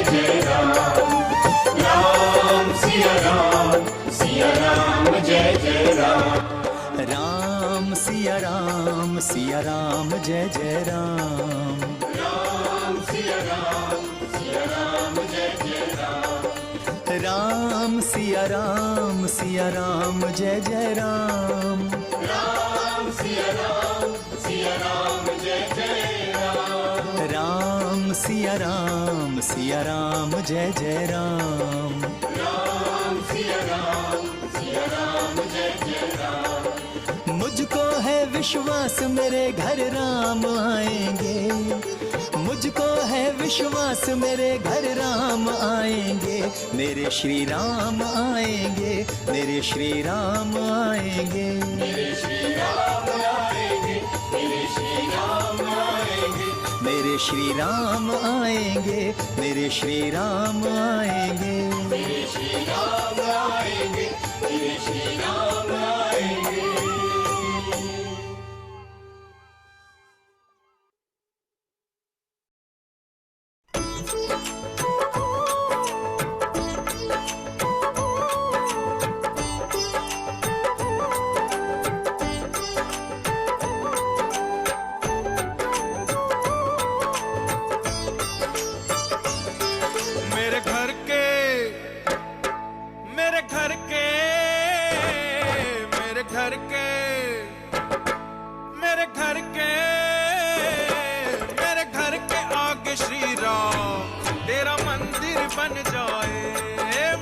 जय राम, राम सिया राम, सिया राम जय जय राम। राम सिया राम, सिया राम जय जय राम। राम सिया राम, सिया राम जय जय राम। राम सिया राम, सिया राम जय जय राम। राम सिया राम, सिया राम जय जय राम। राम सिया राम, सिया राम जय जय राम। राम सिया राम, सिया राम जय जय राम। मुझको है विश्वास मेरे घर राम आएंगे, मुझको है विश्वास मेरे घर राम आएंगे। मेरे श्री राम आएंगे, मेरे श्री राम आएंगे। मेरे श्री राम आएंगे, मेरे श्री राम आएंगे। मेरे श्री राम आएंगे, मेरे श्री राम आएंगे। मेरे श्री राम आएंगे, मेरे श्री राम आएंगे। मेरे घर के मेरे घर के मेरे घर के मेरे घर के मेरे घर के आगे श्री राम तेरा मंदिर बन जाए।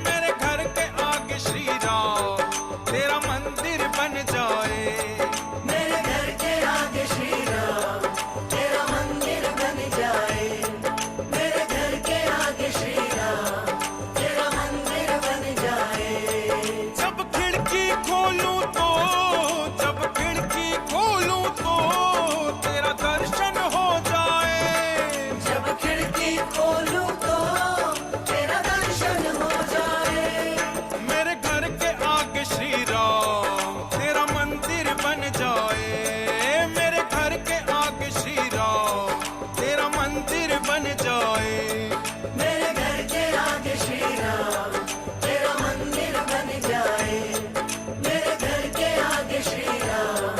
मेरे घर के आगे श्री राम तेरा मंदिर बन जाए। मेरे घर के आगे श्री राम तेरा मंदिर बन जाए। मेरे घर के आगे श्री राम तेरा मंदिर बन जाए। जब खिड़की खोलूं तो जब खिड़की खोलूं तो तेरा दर्शन हो जाए। जब खिड़की खोलूं तो तेरा दर्शन हो जाए। मेरे घर के आगे श्री राम तेरा मंदिर बन जाए। मेरे घर के आगे श्री राम तेरा मंदिर बन जाए। मेरे घर के आगे श्री राम तेरा मंदिर बन जाए। मेरे घर के आगे श्री राम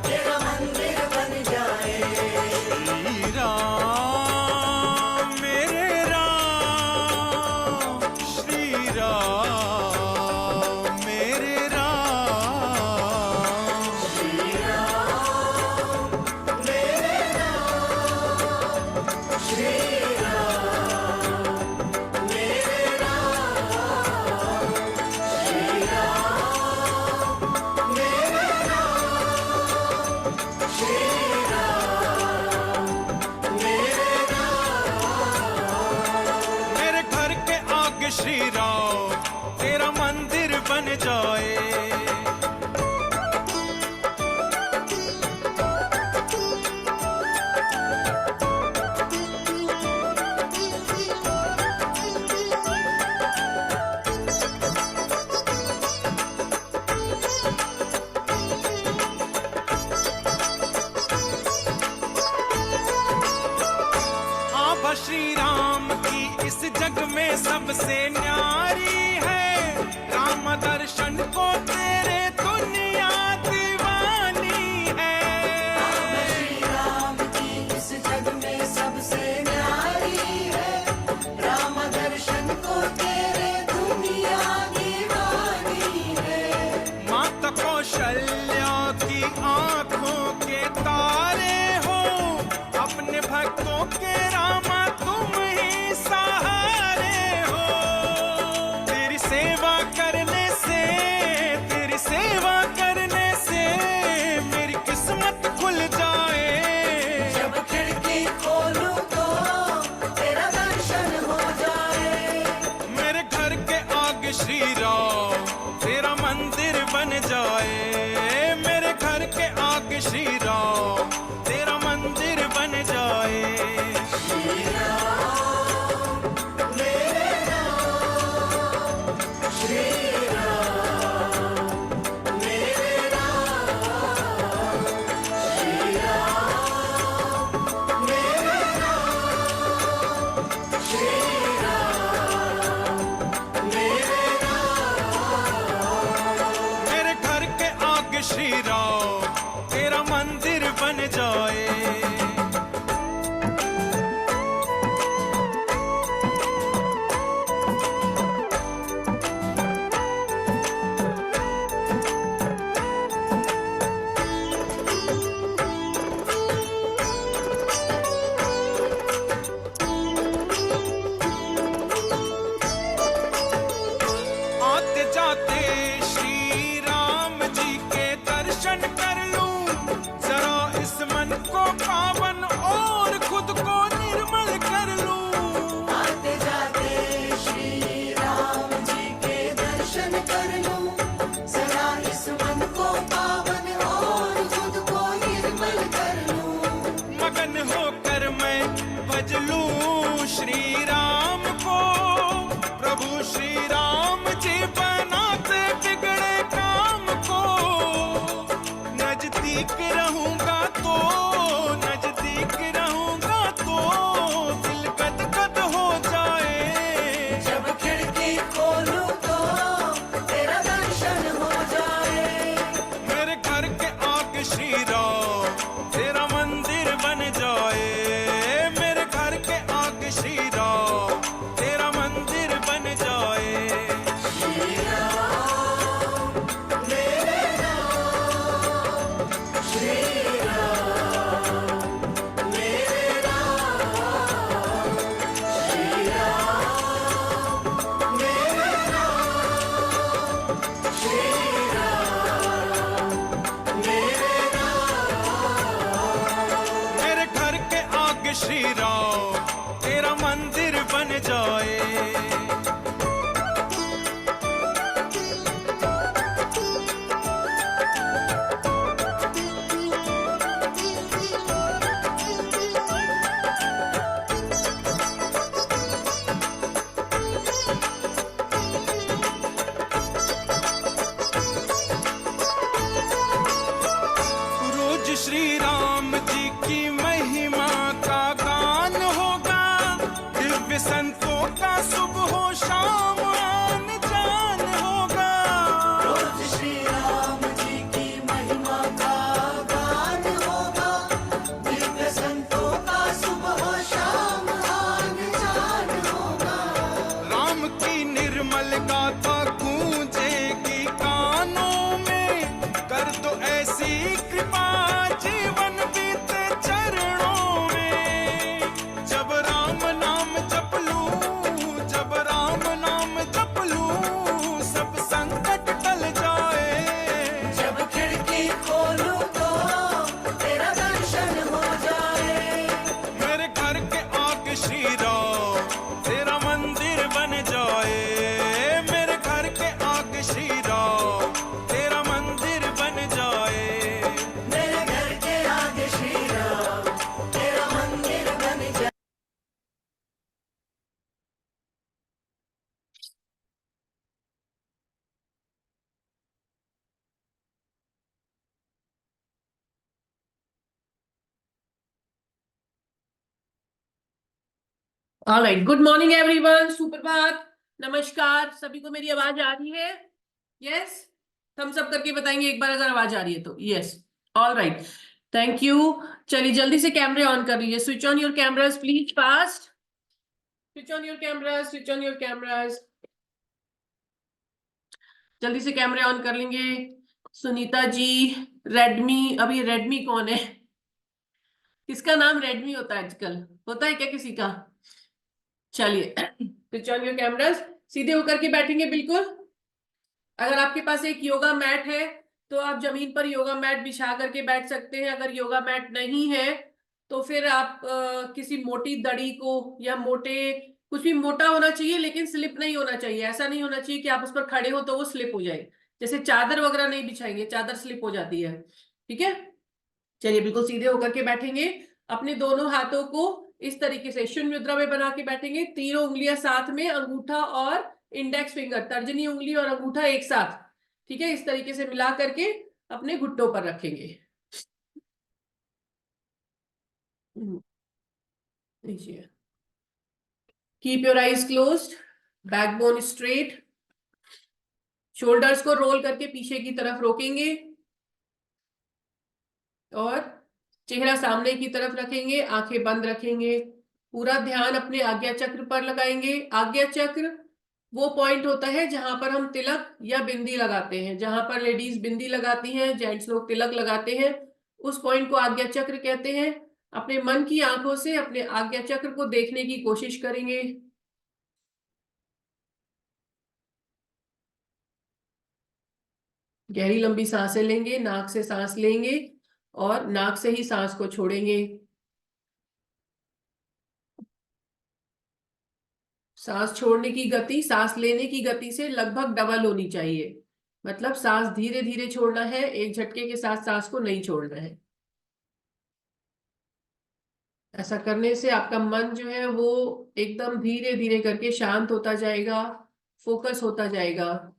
तेरा मंदिर बन जाए। श्री राम मेरे राम, श्री राम मेरे राम। श्री राम मेरे राम, श्री राम मेरे राम। श्री राम मेरे राम, श्री राम मेरे राम। मेरे घर के आगे श्री राम तेरा मंदिर बन जाए। आभा श्री राम की इस जग में सबसे न्यारी है। राम दर्शन को तेरे दुनिया दीवानी है। श्री राम की इस जग में सबसे न्यारी है। राम दर्शन को तेरे दुनिया दीवानी है। माता कौशल्या की आंखों के तारे हो, अपने भक्तों के रामा तुम ही सहारे हो। संतों का सुबह शाम आन जान होगा। रोज श्री राम जी की महिमा का गान होगा। दिव्य संतों का सुबह शाम आन जान होगा। राम की निर्मल गाथा गूंजेगी कानों में, कर दो ऐसी कृपा जीवन बीते चरणों में। जब राम नाम जप लूं, जब राम नाम जप लूं, सब संकट टल जाए। जब खिड़की खोलूं तो तेरा दर्शन हो जाए। मेरे घर के आगे श्री राम तेरा मंदिर बन जाए। मेरे घर के आगे श्री राम तेरा मंदिर बन जाए। मेरे घर के आगे श्री राम तेरा मंदिर बन जाए। ऑलराइट, गुड मॉर्निंग एवरीवन, सुप्रभात, नमस्कार। सभी को मेरी आवाज आ रही है? यस, थम्स अप करके बताएंगे एक बार अगर आवाज आ रही है तो। Yes, alright, thank you. चलिए जल्दी से कैमरे ऑन कर लीजिए। Switch on your cameras please, fast. Switch on your cameras, switch on your cameras. जल्दी से कैमरे ऑन कर लेंगे। सुनीता जी, रेडमी, अभी रेडमी कौन है? किसका नाम रेडमी होता है आजकल? होता है क्या किसी का? चलिए स्विच ऑन योर कैमरास, सीधे होकर के बैठेंगे बिल्कुल। अगर आपके पास एक योगा मैट है तो आप जमीन पर योगा मैट बिछा करके बैठ सकते हैं। अगर योगा मैट नहीं है तो फिर आप किसी मोटी दड़ी को या मोटे, कुछ भी मोटा होना चाहिए लेकिन स्लिप नहीं होना चाहिए। ऐसा नहीं होना चाहिए कि आप उस पर खड़े हो तो वो स्लिप हो जाए। जैसे चादर वगैरह नहीं बिछाएंगे, चादर स्लिप हो जाती है। ठीक है, चलिए बिल्कुल सीधे होकर के बैठेंगे। अपने दोनों हाथों को इस तरीके से शून्य मुद्रा में बना के बैठेंगे। तीनों उंगलियां साथ में, अंगूठा और इंडेक्स फिंगर, तर्जनी उंगली और अंगूठा एक साथ। ठीक है, इस तरीके से मिला करके अपने घुटनों पर रखेंगे। Keep your eyes closed, backbone straight, shoulders को रोल करके पीछे की तरफ रोकेंगे और चेहरा सामने की तरफ रखेंगे, आंखें बंद रखेंगे। पूरा ध्यान अपने आज्ञा चक्र पर लगाएंगे। आज्ञा चक्र वो पॉइंट होता है जहां पर हम तिलक या बिंदी लगाते हैं। जहां पर लेडीज बिंदी लगाती हैं, जेंट्स लोग तिलक लगाते हैं, उस पॉइंट को आज्ञा चक्र कहते हैं। अपने मन की आंखों से अपने आज्ञा चक्र को देखने की कोशिश करेंगे। गहरी लंबी सांसें लेंगे, नाक से सांस लेंगे और नाक से ही सांस को छोड़ेंगे। सांस छोड़ने की गति सांस लेने की गति से लगभग डबल होनी चाहिए। मतलब सांस धीरे धीरे छोड़ना है, एक झटके के साथ सांस को नहीं छोड़ना है। ऐसा करने से आपका मन जो है वो एकदम धीरे धीरे करके शांत होता जाएगा, फोकस होता जाएगा।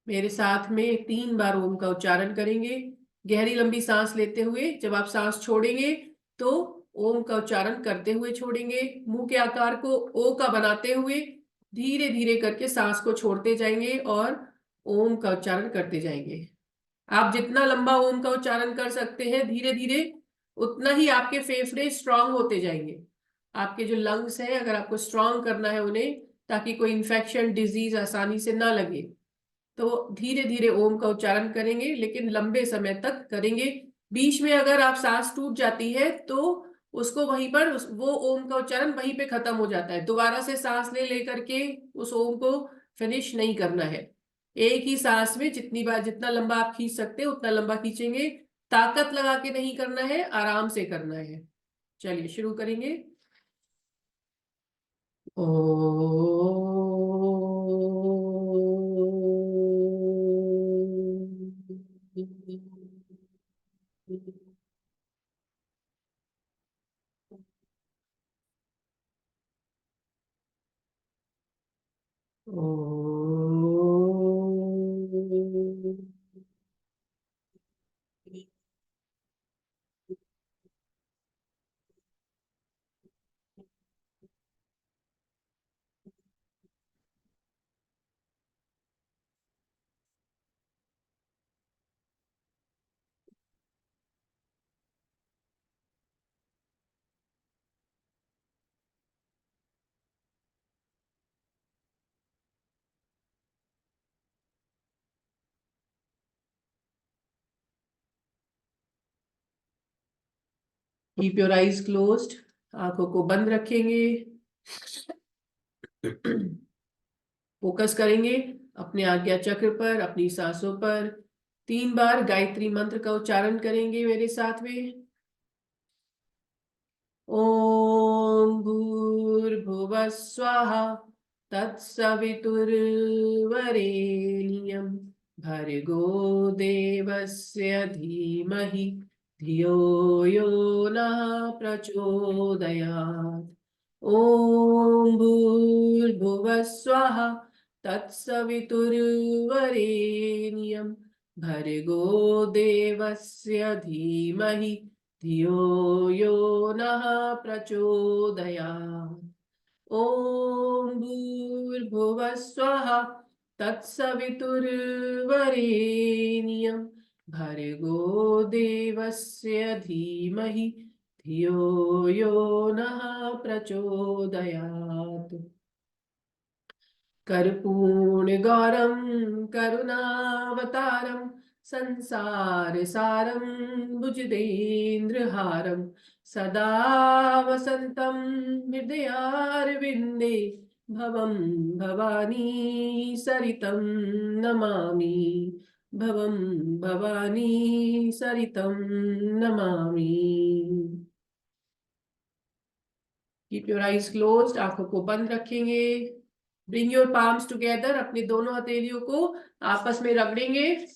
मेरे साथ में 3 बार ओम का उच्चारण करेंगे। गहरी लंबी सांस लेते हुए जब आप सांस छोड़ेंगे तो ओम का उच्चारण करते हुए छोड़ेंगे। मुंह के आकार को ओ का बनाते हुए धीरे धीरे करके सांस को छोड़ते जाएंगे और ओम का उच्चारण करते जाएंगे। आप जितना लंबा ओम का उच्चारण कर सकते हैं धीरे धीरे, उतना ही आपके फेफड़े स्ट्रांग होते जाएंगे। आपके जो लंग्स हैं, अगर आपको स्ट्रांग करना है उन्हें, ताकि कोई इंफेक्शन डिजीज आसानी से ना लगे, तो धीरे धीरे ओम का उच्चारण करेंगे, लेकिन लंबे समय तक करेंगे। बीच में अगर आप सांस टूट जाती है तो उसको वहीं पर वो ओम का उच्चारण वहीं पे खत्म हो जाता है। दोबारा से सांस ले लेकर के उस ओम को फिनिश नहीं करना है। एक ही सांस में जितनी बार, जितना लंबा आप खींच सकते हैं उतना लंबा खींचेंगे। ताकत लगा के नहीं करना है, आराम से करना है। चलिए शुरू करेंगे। ओ कीप योर आईज क्लोज्ड, आंखों को बंद रखेंगे। फोकस करेंगे अपने आज्ञा चक्र पर, अपनी सांसों पर। 3 बार गायत्री मंत्र का उच्चारण करेंगे मेरे साथ में। ओम भूर्भुवः स्वाहा तत्सवितुर्वरेण्यं भर्गो देवस्य धीमहि धियो यो नः प्रचोदयात्। ओम भूर्भुवः स्वाहा तत्सवितुर्वरेण्यं भर्गो देवस्य धीमहि धियो यो नः प्रचोदयात्। ओम भूर्भुवः स्वः तत्सवितुर्वरेण्यं भर्गो देवस्य धीमहि धियो यो नः प्रचोदयात्। कर्पूर्णगौरं करुणावतारं संसारसारं भुजगेन्द्रहारं सदा वसन्तं हृदयारविन्दे भवं भवानी सरितं नमामि। भवं Bhavani सरितं Namami. Keep your eyes closed, आंखों को बंद रखेंगे। ब्रिंग योर पाम्स टुगेदर, अपनी दोनों हथेलियों को आपस में रगड़ेंगे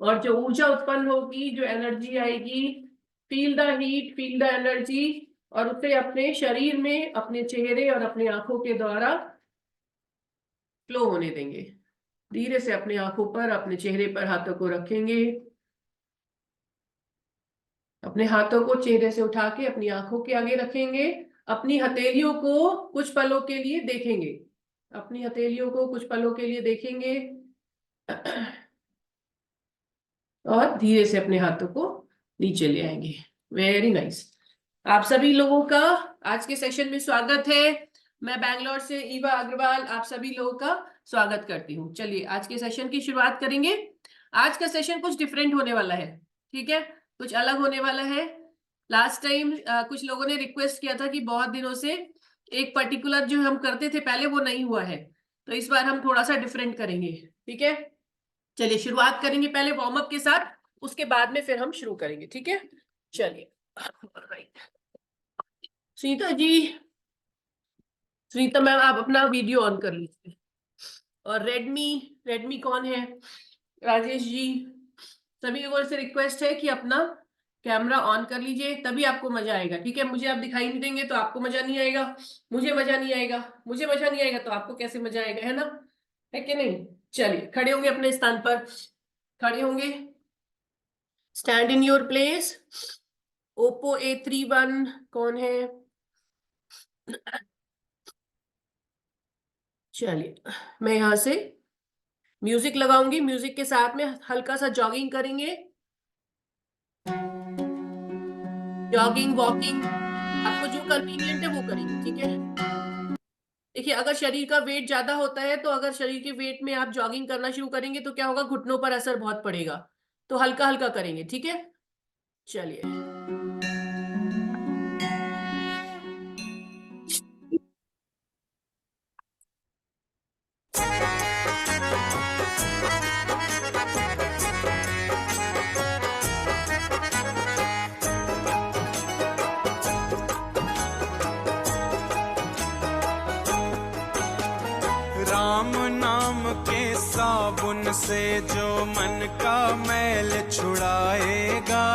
और जो ऊर्जा उत्पन्न होगी, जो एनर्जी आएगी, feel the heat, feel the energy, और उसे अपने शरीर में, अपने चेहरे और अपनी आंखों के द्वारा फ्लो होने देंगे। धीरे से अपने आंखों पर, अपने चेहरे पर हाथों को रखेंगे। अपने हाथों को चेहरे से उठा के अपनी आंखों के आगे रखेंगे। अपनी हथेलियों को कुछ पलों के लिए देखेंगे। अपनी हथेलियों को कुछ पलों के लिए देखेंगे और धीरे से अपने हाथों को नीचे ले आएंगे। Very nice. आप सभी लोगों का आज के सेशन में स्वागत है। मैं बैंगलोर से ईवा अग्रवाल आप सभी लोगों का स्वागत करती हूँ। चलिए आज के सेशन की शुरुआत करेंगे। आज का सेशन कुछ डिफरेंट होने वाला है, ठीक है, कुछ अलग होने वाला है। लास्ट टाइम कुछ लोगों ने रिक्वेस्ट किया था कि बहुत दिनों से एक पर्टिकुलर जो हम करते थे पहले वो नहीं हुआ है, तो इस बार हम थोड़ा सा डिफरेंट करेंगे, ठीक है। चलिए शुरुआत करेंगे पहले वार्म अप के साथ, उसके बाद में फिर हम शुरू करेंगे, ठीक है। चलिए सुनीता जी, सुनीता मैम आप अपना वीडियो ऑन कर लीजिए। और रेडमी कौन है, राजेश जी, सभी लोगों से रिक्वेस्ट है कि अपना कैमरा ऑन कर लीजिए, तभी आपको मजा आएगा, ठीक है। मुझे आप दिखाई नहीं देंगे तो आपको मजा नहीं आएगा, मुझे मजा नहीं आएगा, मुझे मजा नहीं आएगा तो आपको कैसे मजा आएगा, है ना, है कि नहीं। चलिए खड़े होंगे अपने स्थान पर, खड़े होंगे, stand in your place. Oppo A31 कौन है। चलिए मैं यहाँ से म्यूजिक लगाऊंगी, म्यूजिक के साथ में हल्का सा जॉगिंग करेंगे। जॉगिंग, वॉकिंग, आपको जो कन्वीनियंट है वो करेंगे, ठीक है। देखिए अगर शरीर का वेट ज्यादा होता है तो अगर शरीर के वेट में आप जॉगिंग करना शुरू करेंगे तो क्या होगा, घुटनों पर असर बहुत पड़ेगा, तो हल्का हल्का करेंगे, ठीक है। चलिए राम नाम के साबुन से जो मन का मैल छुड़ाएगा,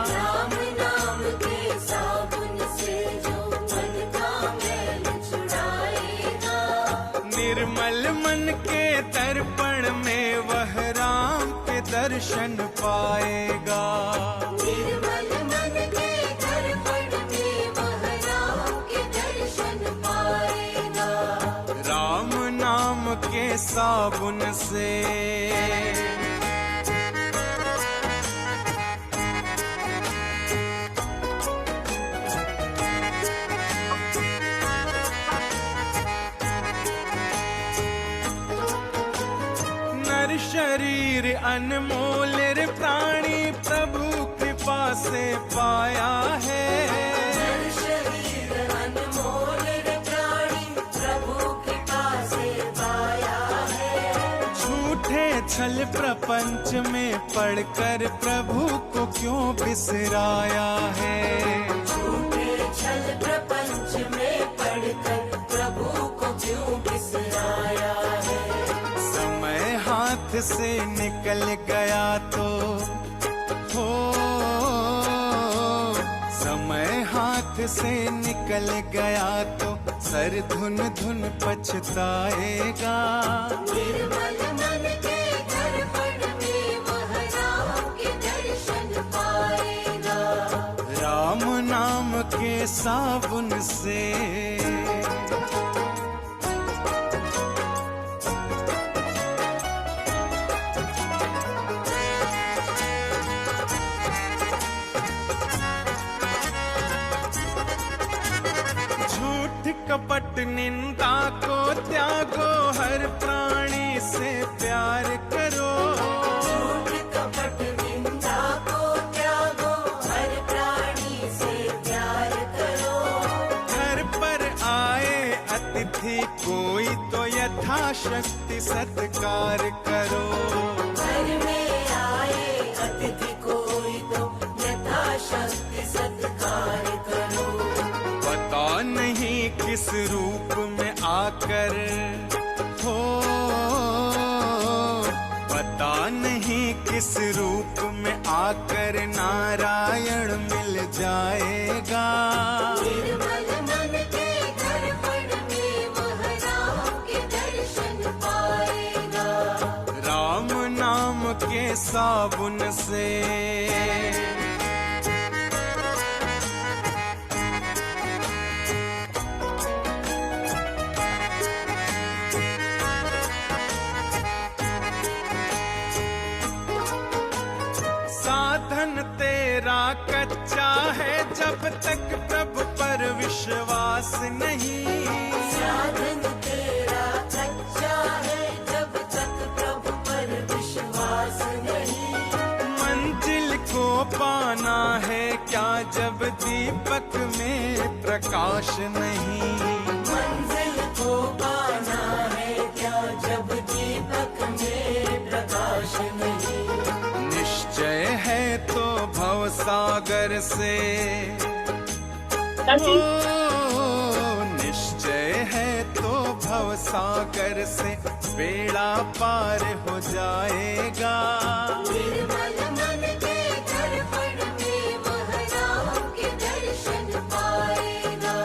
राम नाम के साबुन से जो मन का मैल छुड़ाएगा, निर्मल मन के दर्पण में वह राम के दर्शन पाएगा। निर्मल मन के दर्पण में वह राम के दर्शन पाएगा। राम नाम के साबुन से नर शरीर अनमोल रे प्राणी प्रभु कृपा से पाया है। नर शरीर अनमोल रे प्राणी प्रभु कृपा से पाया है। झूठे छल प्रपंच में पढ़कर प्रभु को क्यों बिसराया है। झूठे छल प्रपंच में पढ़कर प्रभु को क्यों बिसराया है। समय हाथ से निकल गया तो हो, समय हाथ से निकल गया तो सर धुन धुन पछताएगा। निर्मल मन के दर्पण में वह राम के दर्शन पाएगा। राम नाम के साबुन से झूठ कपट निंदा को त्यागो, हर प्राणी से प्यार करो। झूठ कपट निंदा को त्यागो, हर प्राणी से प्यार करो। घर पर आए अतिथि कोई तो यथाशक्ति सत्कार करो। घर में आए अतिथि कोई तो यथाशक्ति सत्कार करो। पता नहीं किस रूप में आकर हो, पता नहीं किस रूप में आकर नारायण मिल जाएगा। निर्मल मन के दर्पण में वह राम के दर्शन पाएगा। राम नाम के साबुन से साधन तेरा कच्चा है जब तक प्रभु पर विश्वास नहीं। साधन तेरा कच्चा है जब तक प्रभु पर विश्वास नहीं। मंजिल को पाना है क्या जब दीपक में प्रकाश नहीं। मंजिल को पाना है क्या जब दीपक में प्रकाश नहीं। निश्चय है तो भव सागर से ओ, निश्चय है तो भव सागर से बेड़ा पार हो जाएगा। निर्मल मन के दर्पण में वह राम के दर्शन पाएगा।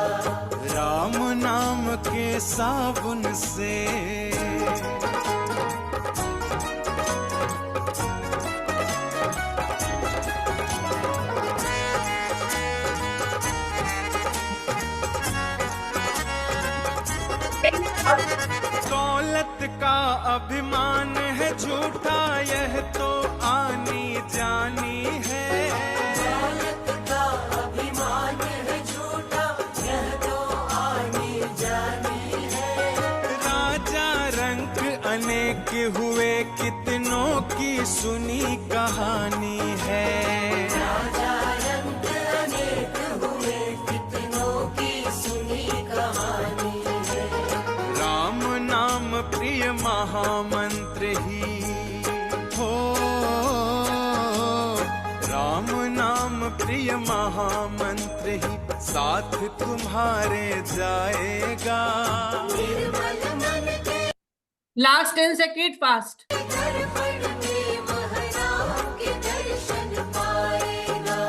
राम नाम के साबुन से दौलत का अभिमान है झूठा, यह तो आनी जानी है। दौलत का अभिमान है झूठा, यह तो आनी जानी है। राजा रंग अनेक हुए कितनों की सुनी कहानी है। राजा रंग अनेक हुए कितनों की सुनी कहानी है। राम नाम प्रिय महामंत्र ही हो, राम नाम प्रिय महामंत्र ही साथ तुम्हारे जाएगा। निर्मल मन के लास्ट 10 सेकेंड फास्ट। दर्पण में वह राम के दर्शन पाएगा।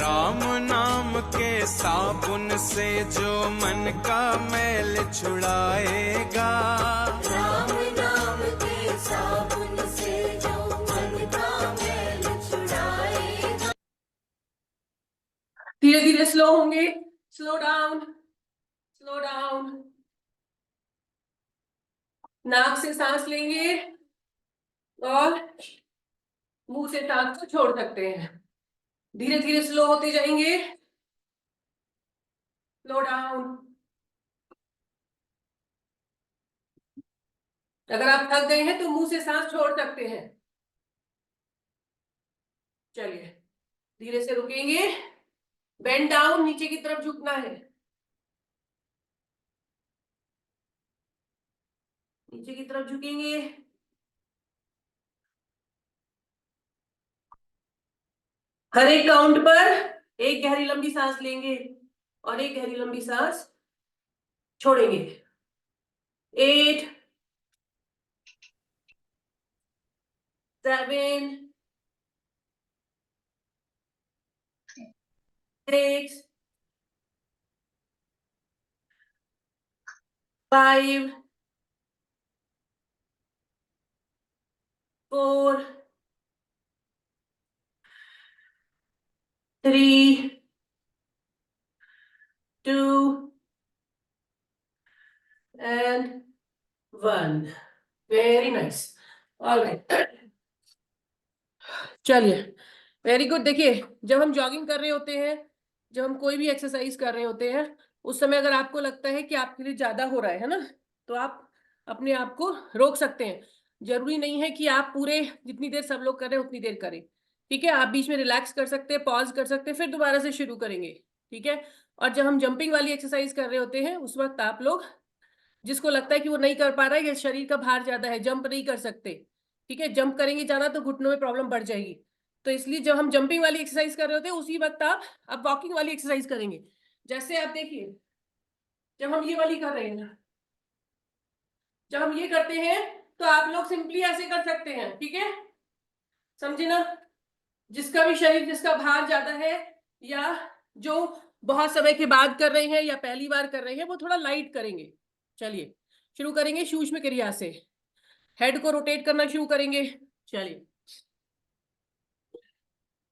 राम नाम के साबुन से जो मन का मैल छुड़ाएगा। राम नाम के साबुन से जो मन का मैल छुड़ाएगा। धीरे धीरे स्लो होंगे, स्लो डाउन, स्लो डाउन। नाक से सांस लेंगे और मुंह से सांस को छोड़ सकते हैं। धीरे धीरे स्लो होते जाएंगे, स्लो डाउन। अगर आप थक गए हैं तो मुंह से सांस छोड़ सकते हैं। चलिए धीरे से रुकेंगे, बेंड डाउन, नीचे की तरफ झुकना है, नीचे की तरफ झुकेंगे। हर एक काउंट पर एक गहरी लंबी सांस लेंगे और एक गहरी लंबी सांस छोड़ेंगे। 8, 7, 6, 5, 4, 3, 2 and 1. Very nice, alright. चलिए, वेरी गुड। देखिए, जब हम जॉगिंग कर रहे होते हैं, जब हम कोई भी एक्सरसाइज कर रहे होते हैं, उस समय अगर आपको लगता है कि आपके लिए ज्यादा हो रहा है ना, तो आप अपने आप को रोक सकते हैं। जरूरी नहीं है कि आप पूरे जितनी देर सब लोग कर रहे हैं उतनी देर करें, ठीक है। आप बीच में रिलैक्स कर सकते हैं, पॉज कर सकते हैं, फिर दोबारा से शुरू करेंगे, ठीक है। और जब हम जंपिंग वाली एक्सरसाइज कर रहे होते हैं, उस वक्त आप लोग, जिसको लगता है कि वो नहीं कर पा रहा है या शरीर का भार ज्यादा है, जंप नहीं कर सकते, ठीक है, जंप करेंगे ज्यादा तो घुटनों में प्रॉब्लम बढ़ जाएगी, तो इसलिए जब हम जंपिंग वाली एक्सरसाइज कर रहे होते हैं उसी वक्त आप अब वॉकिंग वाली एक्सरसाइज करेंगे। जैसे आप देखिए, जब हम ये वाली कर रहे हैं, जब हम ये करते हैं तो आप लोग सिंपली ऐसे कर सकते हैं, ठीक है, समझे ना। जिसका भी शरीर, जिसका भार ज्यादा है या जो बहुत समय के बाद कर रहे हैं या पहली बार कर रहे हैं, वो थोड़ा लाइट करेंगे। चलिए शुरू करेंगे सूक्ष्म क्रिया से। हेड को रोटेट करना शुरू करेंगे। चलिए,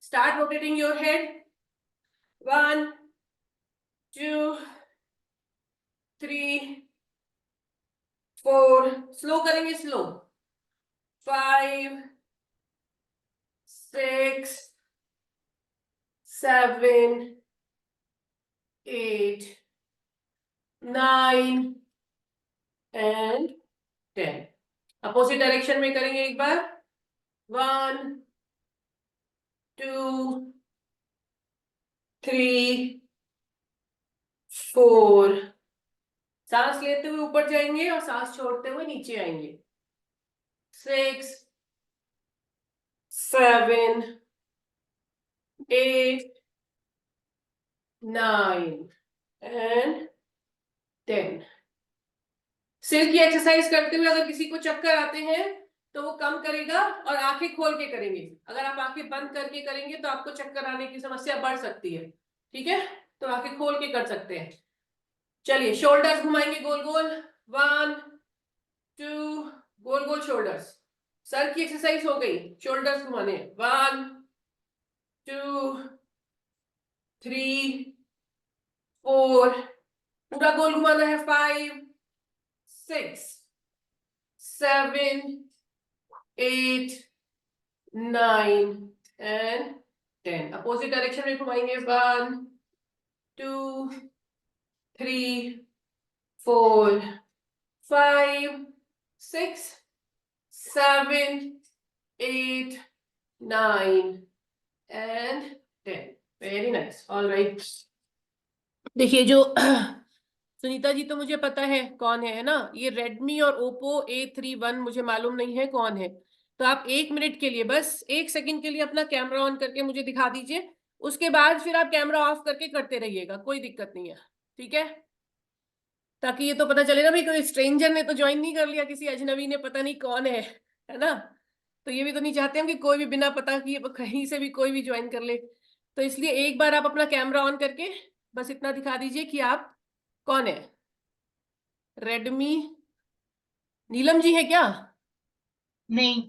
start rotating your head. 1, 2, 3, 4, slow करेंगे, स्लो। 5, 6, 7, 8, 9 and 10। अपोजिट डायरेक्शन में करेंगे एक बार। 1, 2, 3, 4। सांस लेते हुए ऊपर जाएंगे और सांस छोड़ते हुए नीचे आएंगे। 6, 7, 8, 9 and 10। सिर की एक्सरसाइज करते हुए अगर किसी को चक्कर आते हैं तो वो कम करेगा और आंखें खोल के करेंगे। अगर आप आंखें बंद करके करेंगे तो आपको चक्कर आने की समस्या बढ़ सकती है, ठीक है, तो आंखें खोल के कर सकते हैं। चलिए, शोल्डर्स घुमाएंगे गोल गोल। 1, 2, गोल गोल शोल्डर्स। सर की एक्सरसाइज हो गई, शोल्डर्स घुमाने। 1, 2, 3, 4, पूरा गोल घुमाना है। 5, 6, 7, 8, 9 and 10। अपोजिट डायरेक्शन में घुमाएंगे। 1, 2, 3, 4, 5, 6, 7, 8, 9 and 10। Very nice, all right. देखिए, जो सुनीता जी तो मुझे पता है कौन है ना, ये रेडमी और ओप्पो A31 मुझे मालूम नहीं है कौन है। तो आप 1 मिनट के लिए, बस 1 सेकंड के लिए अपना कैमरा ऑन करके मुझे दिखा दीजिए, उसके बाद फिर आप कैमरा ऑफ करके करते रहिएगा, कोई दिक्कत नहीं है, ठीक है। ताकि ये तो पता चले ना भाई, कोई स्ट्रेंजर ने तो ज्वाइन नहीं कर लिया, किसी अजनबी ने, पता नहीं कौन है ना। तो ये भी तो नहीं चाहते हम कि कोई भी बिना पता किए कहीं से भी कोई भी ज्वाइन कर ले। तो इसलिए एक बार आप अपना कैमरा ऑन करके बस इतना दिखा दीजिए कि आप कौन है। रेडमी, नीलम जी है क्या? नहीं।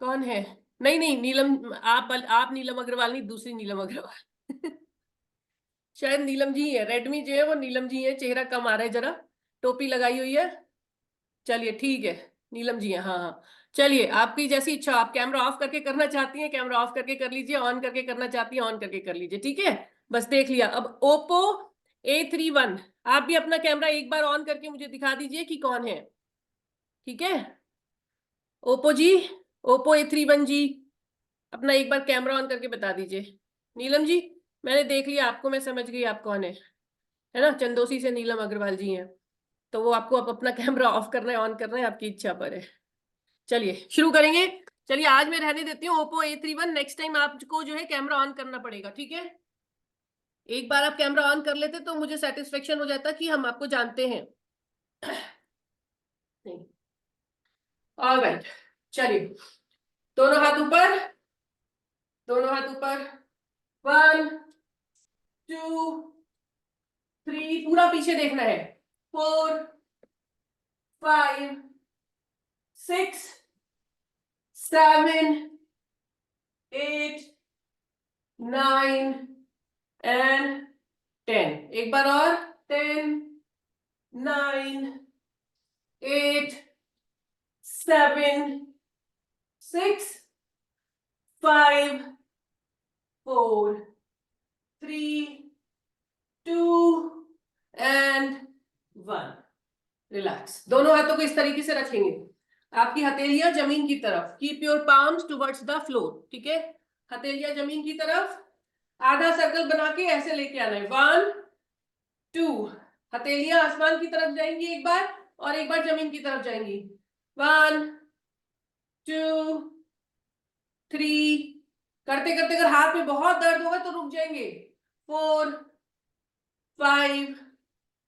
कौन है? नहीं नहीं, नीलम आप नीलम अग्रवाल नहीं, दूसरी नीलम अग्रवाल शायद नीलम जी है। रेडमी जो है वो नीलम जी है, चेहरा कम आ रहा है जरा, टोपी लगाई हुई है। चलिए ठीक है, नीलम जी है, हाँ हाँ। चलिए, आपकी जैसी इच्छा, आप कैमरा ऑफ करके करना चाहती हैं कैमरा ऑफ करके कर लीजिए, ऑन करके करना चाहती हैं ऑन करके कर लीजिए, ठीक है। बस देख लिया। अब ओप्पो A31, आप भी अपना कैमरा एक बार ऑन करके मुझे दिखा दीजिए कि कौन है, ठीक है। ओप्पो जी, ओप्पो A31 जी, अपना एक बार कैमरा ऑन करके बता दीजिए। नीलम जी, मैंने देख लिया आपको, मैं समझ गई आप कौन है ना, चंदोसी से नीलम अग्रवाल जी हैं। तो वो आपको अब अपना कैमरा ऑफ करना है ऑन करना है, आपकी इच्छा पर है। चलिए शुरू करेंगे। चलिए आज मैं रहने देती हूँ ओप्पो A31। नेक्स्ट टाइम आपको जो है कैमरा ऑन करना पड़ेगा, ठीक है। एक बार आप कैमरा ऑन कर लेते तो मुझे सेटिस्फेक्शन हो जाता कि हम आपको जानते हैं। नहीं, ऑलराइट, चलिए दोनों हाथ ऊपर, दोनों हाथ ऊपर। 1 2 3, पूरा पीछे देखना है। 4 5 6 7 8 9 एंड 10। एक बार और। 10 9 8 7 6 5 4 3 2 एंड 1। रिलैक्स। दोनों हाथों को इस तरीके से रखेंगे, आपकी हथेलियां जमीन की तरफ। Keep your palms towards the floor, ठीक है। हथेलियां जमीन की तरफ, आधा सर्कल बना के ऐसे लेके आना है। 1 2, हथेलियां आसमान की तरफ जाएंगी एक बार, और एक बार जमीन की तरफ जाएंगी। 1 2 3, करते करते अगर हाथ में बहुत दर्द होगा तो रुक जाएंगे। 4 5,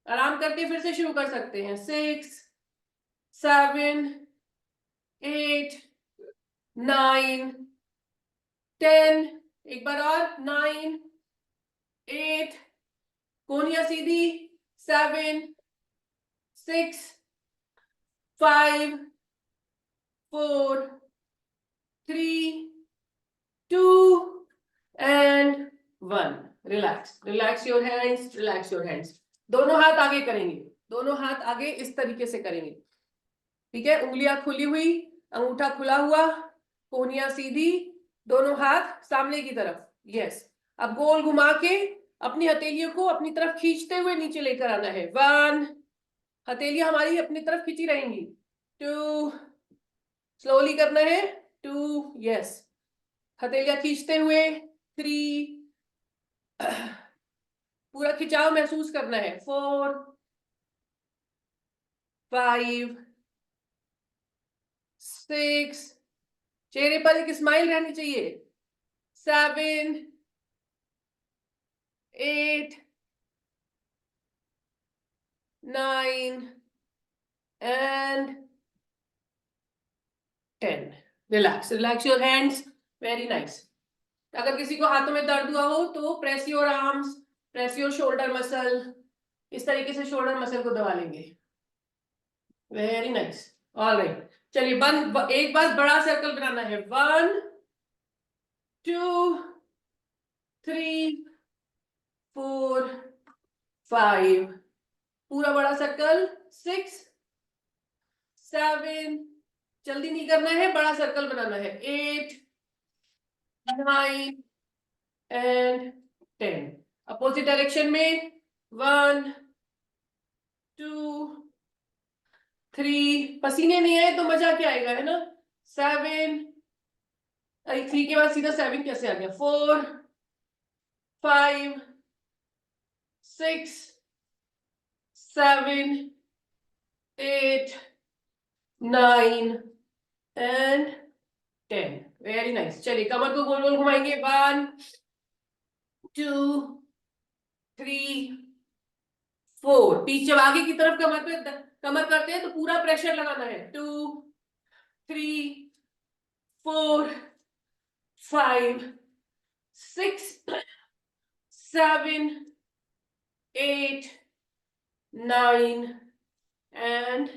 आराम करके फिर से शुरू कर सकते हैं। 6 7 8 9 10, एक बार और। 9 8, कोहनियां सीधी। 7 6 5 4 3 2 and 1। Relax, relax your hands, relax your hands. दोनों हाथ आगे करेंगे, दोनों हाथ आगे इस तरीके से करेंगे, ठीक है। उंगलियां खुली हुई, अंगूठा खुला हुआ, कोहनियां सीधी, दोनों हाथ सामने की तरफ। यस, अब गोल घुमा के अपनी हथेलियों को अपनी तरफ खींचते हुए नीचे लेकर आना है। 1, हथेलियां हमारी अपनी तरफ खींची रहेंगी। 2, स्लोली करना है। 2, यस, हथेलियां खींचते हुए। 3, पूरा खिंचाव महसूस करना है। 4 5 6, चेहरे पर एक स्माइल रहनी चाहिए। 7 8 9 and 10। Relax, relax your hands. Very nice. अगर किसी को हाथों में दर्द हुआ हो तो press your arms, press your shoulder muscle, इस तरीके से शोल्डर मसल को दबा लेंगे। Very nice. ऑलराइट, चलिए एक बार बड़ा सर्कल बनाना है। 1 2 3 4 5, पूरा बड़ा सर्कल। 6 7, जल्दी नहीं करना है, बड़ा सर्कल बनाना है। 8 9 एंड 10, अपोजिट डायरेक्शन में। 1 2 3, पसीने नहीं आए तो मजा क्या आएगा, है ना। 7, 3 के बाद सीधा 7 कैसे आ गया। 4 5 6 7 8 9 एंड 10। Very nice. चलिए कमर को गोल गोल घुमाएंगे। 1 2 3 4, पीछे जब आगे की तरफ कमर करते हैं तो पूरा प्रेशर लगाना है। 2 3 4 5 6 7 8 9 एंड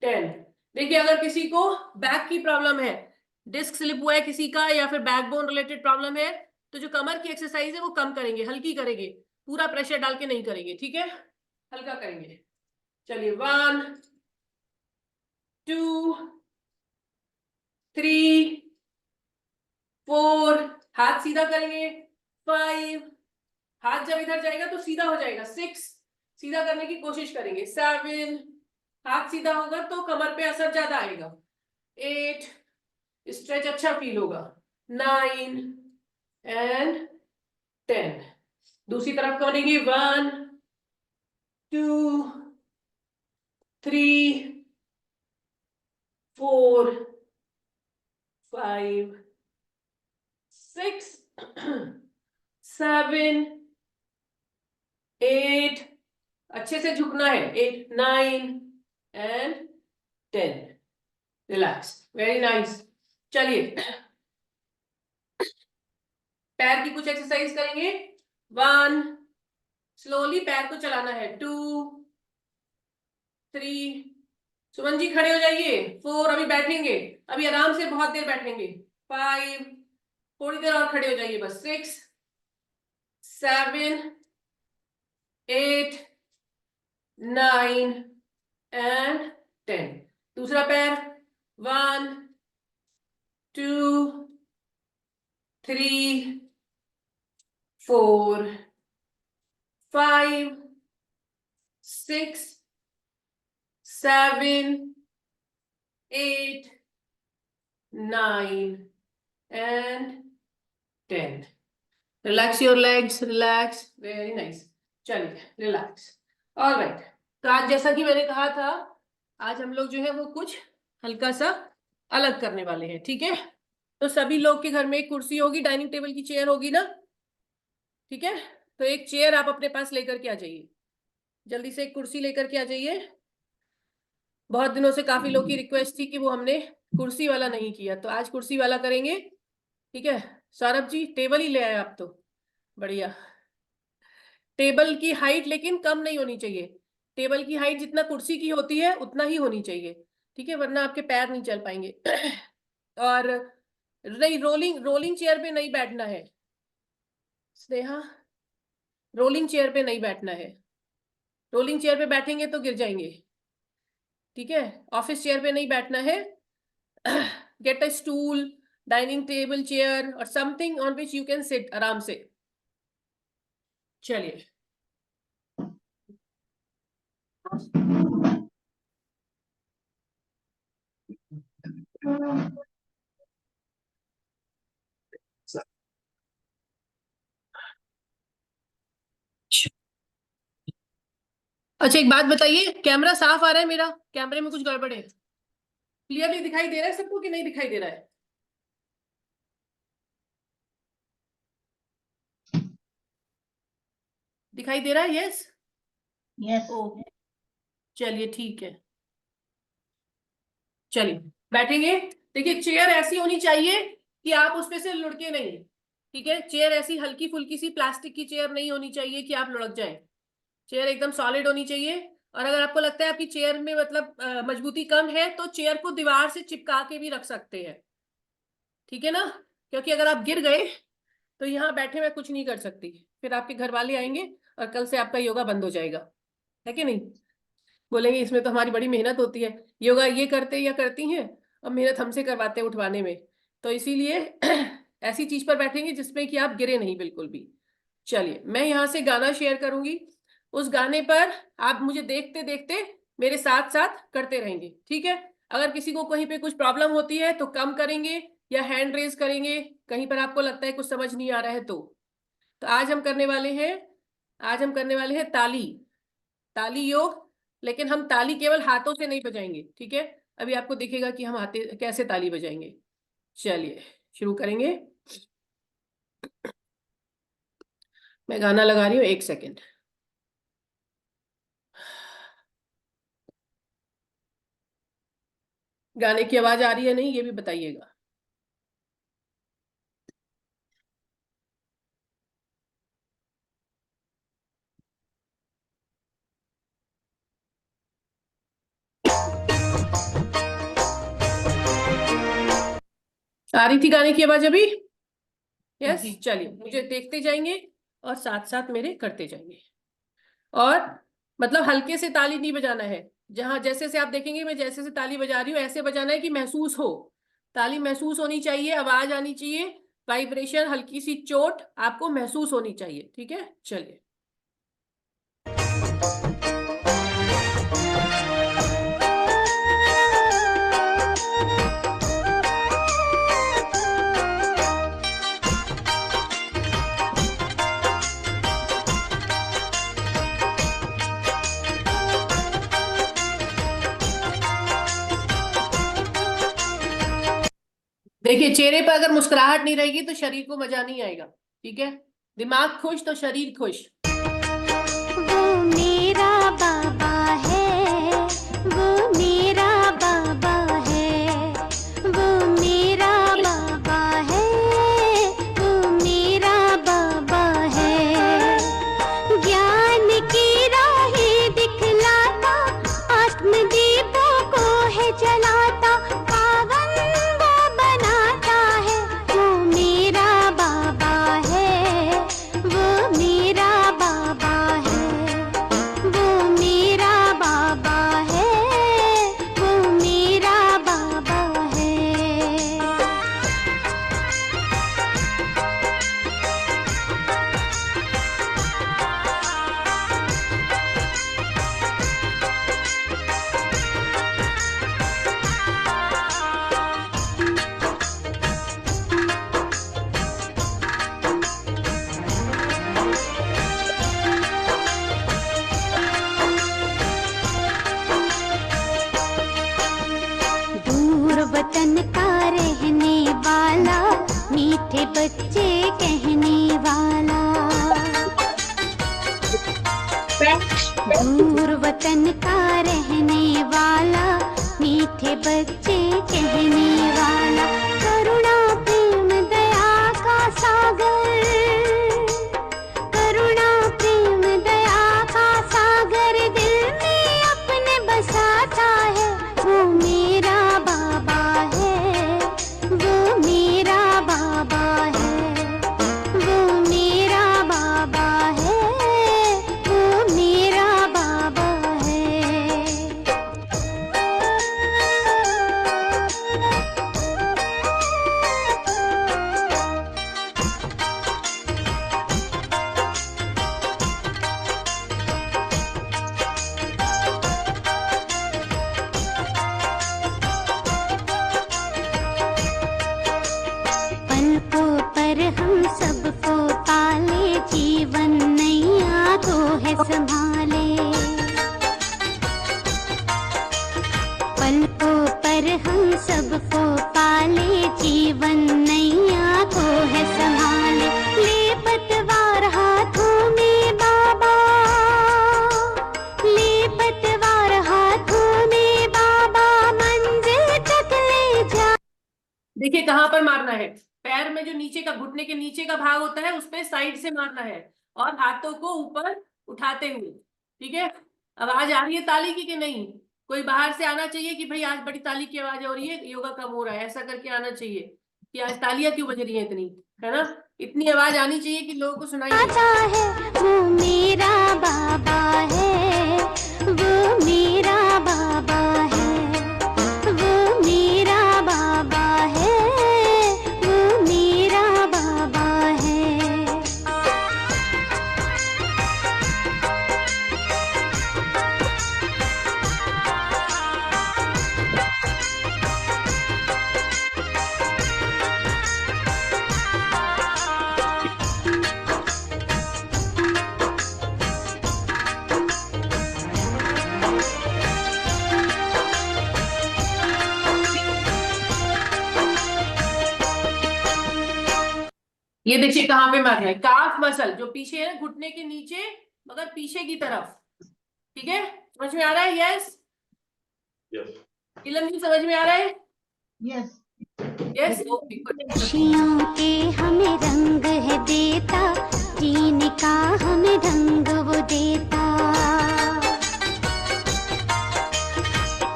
10। देखिए अगर किसी को बैक की प्रॉब्लम है, डिस्क स्लिप हुआ है किसी का, या फिर बैकबोन रिलेटेड प्रॉब्लम है, तो जो कमर की एक्सरसाइज है वो कम करेंगे, हल्की करेंगे, पूरा प्रेशर डाल के नहीं करेंगे, ठीक है, हल्का करेंगे। चलिए 1 2 3 4, हाथ सीधा करेंगे। 5, हाथ जब इधर जाएगा तो सीधा हो जाएगा। 6, सीधा करने की कोशिश करेंगे। 7, हाथ सीधा होगा तो कमर पे असर ज्यादा आएगा। 8, स्ट्रेच अच्छा फील होगा। 9 and 10. दूसरी तरफ करेंगे 1 2 3 4 5 6 7 8. अच्छे से झुकना है. 8 9 and 10. रिलैक्स. Very nice. चलिए पैर की कुछ एक्सरसाइज करेंगे. 1 स्लोली पैर को चलाना है. 2 3. सुमन जी खड़े हो जाइए. 4 अभी बैठेंगे. अभी आराम से बहुत देर बैठेंगे. 5 थोड़ी देर और खड़े हो जाइए बस. 6 7 8 9 and 10. दूसरा पैर. 1 2 3 4 5 6 7 8 9 and 10. Relax your legs. Relax. Very nice. चलिए रिलैक्स. All right. तो आज जैसा कि मैंने कहा था, आज हम लोग जो है वो कुछ हल्का सा अलग करने वाले हैं. ठीक है. तो सभी लोग के घर में एक कुर्सी होगी, डाइनिंग टेबल की चेयर होगी ना. ठीक है. तो एक चेयर आप अपने पास लेकर के आ जाइए. जल्दी से एक कुर्सी लेकर के आ जाइए. बहुत दिनों से काफी लोग की रिक्वेस्ट थी कि वो हमने कुर्सी वाला नहीं किया, तो आज कुर्सी वाला करेंगे. ठीक है. सौरभ जी टेबल ही ले आए आप तो. बढ़िया. टेबल की हाइट लेकिन कम नहीं होनी चाहिए. टेबल की हाइट जितना कुर्सी की होती है उतना ही होनी चाहिए. ठीक है. वरना आपके पैर नहीं चल पाएंगे. और नहीं, रोलिंग चेयर पे नहीं बैठना है. स्नेहा, रोलिंग चेयर पे नहीं बैठना है. रोलिंग चेयर पे बैठेंगे तो गिर जाएंगे. ठीक है. ऑफिस चेयर पे नहीं बैठना है. Get a stool, dining table chair और something on which you can sit आराम से. चलिए अच्छा एक बात बताइए, कैमरा साफ आ रहा है मेरा? कैमरे में कुछ गड़बड़ है? क्लियरली दिखाई दे रहा है सबको कि नहीं दिखाई दे रहा है? दिखाई दे रहा है? यस. यस. ओ चलिए ठीक है. चलिए बैठेंगे. देखिए चेयर ऐसी होनी चाहिए कि आप उसपे से लुढ़के नहीं. ठीक है. चेयर ऐसी हल्की फुल्की सी प्लास्टिक की चेयर नहीं होनी चाहिए कि आप लुढ़क जाएं. चेयर एकदम सॉलिड होनी चाहिए. और अगर आपको लगता है आपकी चेयर में मतलब मजबूती कम है तो चेयर को दीवार से चिपका के भी रख सकते हैं. ठीक है ना. क्योंकि अगर आप गिर गए तो यहाँ बैठे मैं कुछ नहीं कर सकती. फिर आपके घर वाले आएंगे और कल से आपका योगा बंद हो जाएगा. है कि नहीं? बोलेंगे इसमें तो हमारी बड़ी मेहनत होती है, योगा ये करते या करती हैं और मेहनत हमसे करवाते हैं उठवाने में. तो इसीलिए ऐसी चीज पर बैठेंगे जिसमें कि आप गिरे नहीं बिल्कुल भी. चलिए मैं यहाँ से गाना शेयर करूंगी. उस गाने पर आप मुझे देखते देखते मेरे साथ साथ करते रहेंगे. ठीक है. अगर किसी को कहीं पे कुछ प्रॉब्लम होती है तो कम करेंगे या हैंड रेज करेंगे. कहीं पर आपको लगता है कुछ समझ नहीं आ रहा है तो आज हम करने वाले हैं ताली योग. लेकिन हम ताली केवल हाथों से नहीं बजाएंगे. ठीक है. अभी आपको दिखेगा कि हम हाथे कैसे ताली बजाएंगे. चलिए शुरू करेंगे. मैं गाना लगा रही हूँ. 1 सेकेंड. गाने की आवाज आ रही है नहीं ये भी बताइएगा. आ रही थी गाने की आवाज अभी? यस. चलिए मुझे देखते जाएंगे और साथ साथ मेरे करते जाएंगे. और मतलब हल्के से ताली नहीं बजाना है. जहां जैसे से आप देखेंगे मैं जैसे से ताली बजा रही हूँ ऐसे बजाना है कि महसूस हो. ताली महसूस होनी चाहिए, आवाज आनी चाहिए, वाइब्रेशन, हल्की सी चोट आपको महसूस होनी चाहिए. ठीक है. चलिए देखिए, चेहरे पर अगर मुस्कुराहट नहीं रहेगी तो शरीर को मजा नहीं आएगा। ठीक है, दिमाग खुश तो शरीर खुश। वो मेरा बाबा है, वो मेरा बाबा है, वो मेरा बाबा है, वो मेरा बाबा है। ज्ञान की राहें दिखलाता, आत्मदीपों को है जलाता, पावन वो बनाता है। वो मेरा बाबा है, वो मेरा बाबा है, वो मेरा बाबा है, वो मेरा बाबा है। दूर वतन का रहने वाला, मीठे बच्चे कहने वाला। दूर वतन का रहने वाला, मीठे बच्चे कहने वाला। करुणा प्रेम दया का सागर, करुणा प्रेम दया का सागर दिल में अपने बसाता है। वो मेरा बाबा है, वो मेरा बाबा है, वो मेरा बाबा है, वो मेरा बाबा है। पलकों पर हम सबको पाले, जीवन नैया को है संभाले। पलकों पर हम सबको पाले, जीवन नैया को है संभाले। ले पतवार हाथों में बाबा, ले पतवार हाथों में बाबा, मंजिल तक ले जा। देखिए कहाँ पर मारना है, पैर में जो नीचे का, घुटने के नीचे का भाग होता है उस पे साइड से मारना है और हाथों को ऊपर उठाते हुए। ठीक है, आवाज आ रही है ताली की कि नहीं? कोई बाहर से आना चाहिए कि भाई आज बड़ी ताली की आवाज हो रही है, योगा कम हो रहा है, ऐसा करके आना चाहिए कि आज तालियां क्यों बज रही है इतनी, है ना? इतनी आवाज आनी चाहिए कि लोगों को सुनाई दे। आता है वो मेरा बाबा है, वो मेरा बाबा है, वो मेरा बाबा है, वो मेरा बाबा है। ये देखिए कहाँ पे मारना है, काफ मसल जो पीछे है, घुटने के नीचे मगर पीछे की तरफ। ठीक है, समझ में आ रहा है? यस इलम जी, समझ में आ रहा है? यस यस, खुशियों के हमें रंग है देता, जीने का हमें ढंग वो देता।